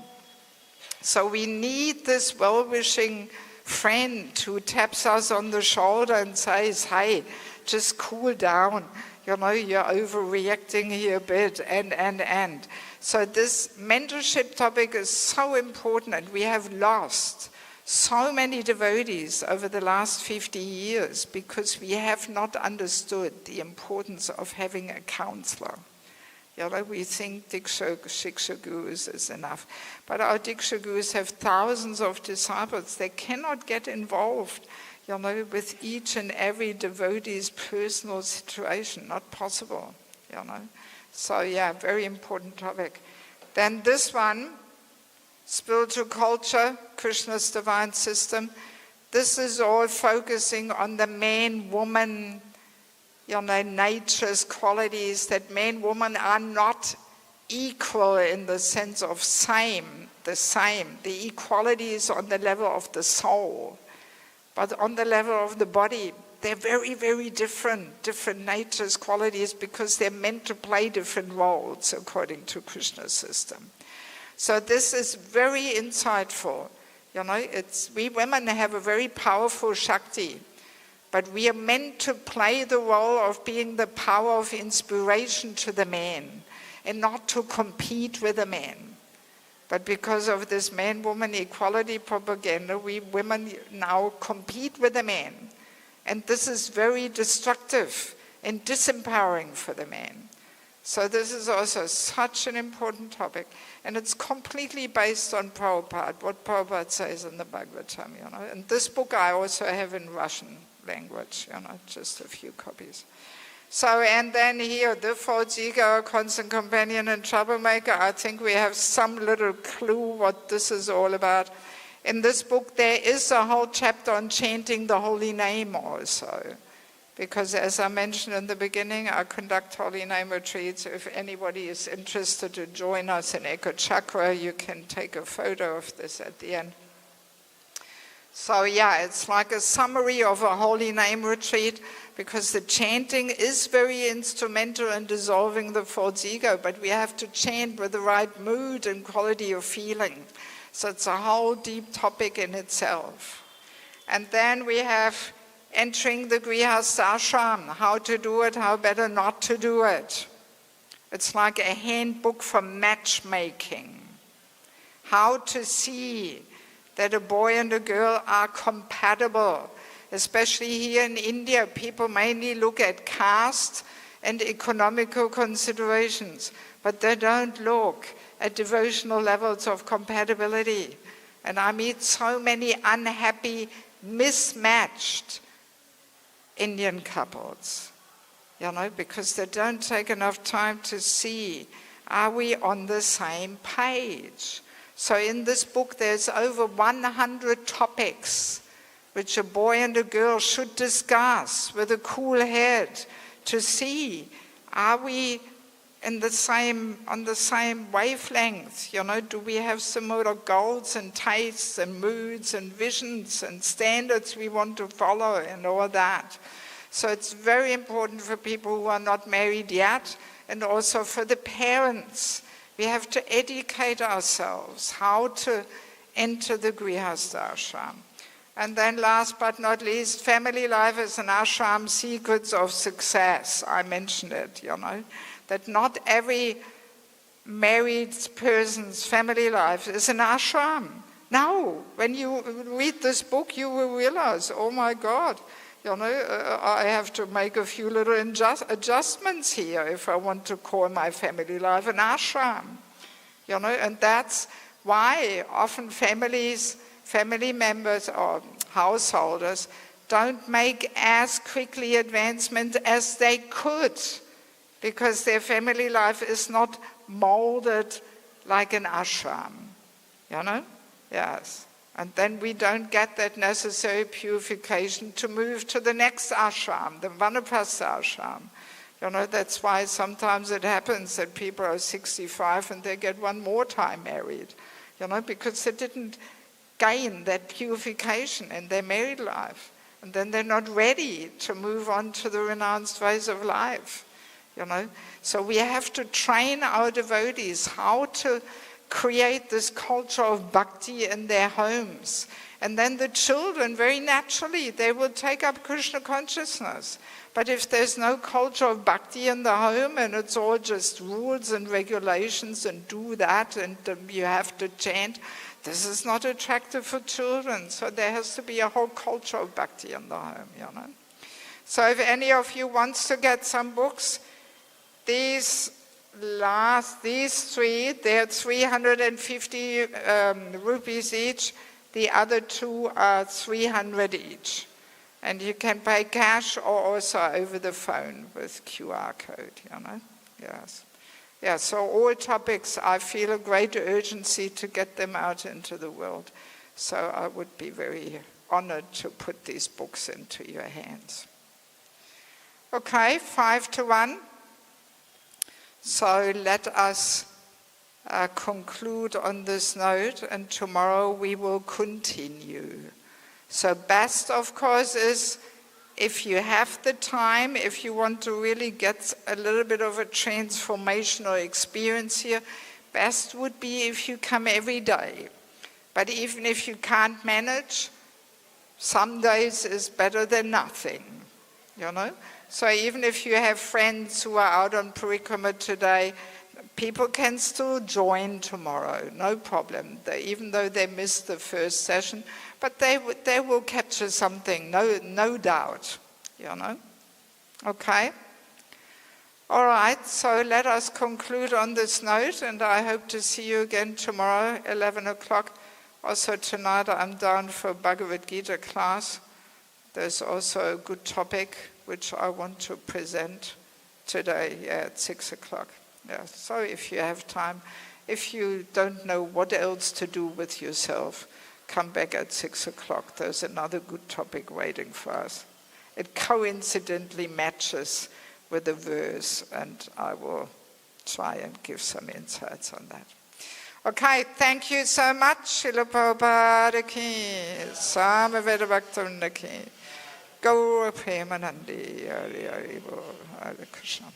So we need this well-wishing friend who taps us on the shoulder and says, hey, just cool down. You're overreacting here a bit, and. So this mentorship topic is so important, and we have lost so many devotees over the last 50 years because we have not understood the importance of having a counselor. We think Diksha Gurus is enough. But our Diksha Gurus have thousands of disciples. They cannot get involved, with each and every devotee's personal situation. Not possible, So very important topic. Then this one, spiritual culture, Krishna's divine system. This is all focusing on the man-woman, nature's qualities, that man, woman are not equal in the sense of the same. The equality is on the level of the soul. But on the level of the body, they're very, very different nature's qualities, because they're meant to play different roles according to Krishna's system. So this is very insightful. We women have a very powerful Shakti, but we are meant to play the role of being the power of inspiration to the man, and not to compete with the man. But because of this man-woman equality propaganda, we women now compete with the man. And this is very destructive and disempowering for the man. So this is also such an important topic. And it's completely based on Prabhupada, what Prabhupada says in the Bhagavatam. And this book I also have in Russian language, just a few copies. So, and then here, the false ego, constant companion and troublemaker. I think we have some little clue what this is all about. In this book, there is a whole chapter on chanting the holy name also. Because as I mentioned in the beginning, I conduct holy name retreats. If anybody is interested to join us in Echo Chakra, you can take a photo of this at the end. So it's like a summary of a holy name retreat, because the chanting is very instrumental in dissolving the false ego, but we have to chant with the right mood and quality of feeling. So it's a whole deep topic in itself. And then we have entering the Grihastha ashram, how to do it, how better not to do it. It's like a handbook for matchmaking. How to see that a boy and a girl are compatible. Especially here in India, people mainly look at caste and economical considerations, but they don't look at devotional levels of compatibility. And I meet so many unhappy, mismatched Indian couples, because they don't take enough time to see, are we on the same page? So in this book, there's over 100 topics which a boy and a girl should discuss with a cool head to see, are we on the same wavelength? Do we have similar goals and tastes and moods and visions and standards we want to follow and all that? So it's very important for people who are not married yet, and also for the parents. We have to educate ourselves how to enter the Grihastha ashram. And then last but not least, family life is an ashram, secrets of success. I mentioned it, that not every married person's family life is an ashram. No, when you read this book, you will realize, oh my God, I have to make a few little adjustments here if I want to call my family life an ashram. And that's why often family members or householders don't make as quickly advancement as they could, because their family life is not molded like an ashram. Yes. And then we don't get that necessary purification to move to the next ashram, the Vanaprastha ashram. That's why sometimes it happens that people are 65 and they get one more time married, because they didn't gain that purification in their married life. And then they're not ready to move on to the renounced ways of life, So we have to train our devotees how to create this culture of bhakti in their homes. And then the children, very naturally, they will take up Krishna consciousness. But if there's no culture of bhakti in the home and it's all just rules and regulations and do that and you have to chant, this is not attractive for children. So there has to be a whole culture of bhakti in the home, So if any of you wants to get some books, these these three, they're 350 rupees each. The other two are 300 each. And you can pay cash or also over the phone with QR code, Yes. Yeah, so all topics, I feel a great urgency to get them out into the world. So I would be very honored to put these books into your hands. Okay, 5-1. So let us conclude on this note, and tomorrow we will continue. So best, of course, is if you have the time, if you want to really get a little bit of a transformational experience here, best would be if you come every day. But even if you can't manage, some days is better than nothing, So even if you have friends who are out on parikrama today, people can still join tomorrow, no problem. Even though they missed the first session, but they will capture something, no doubt, Okay? All right, so let us conclude on this note, and I hope to see you again tomorrow, 11 o'clock. Also tonight I'm down for Bhagavad Gita class. There's also a good topic which I want to present today at 6 o'clock. Yeah, so if you have time, if you don't know what else to do with yourself, come back at 6 o'clock. There's another good topic waiting for us. It coincidentally matches with the verse, and I will try and give some insights on that. Okay, thank you so much. Srila Prabhupada ki, Samaveda Bhaktivinoda ki, Gaura Premanandi, Hari Hari Bol, Hare Krishna.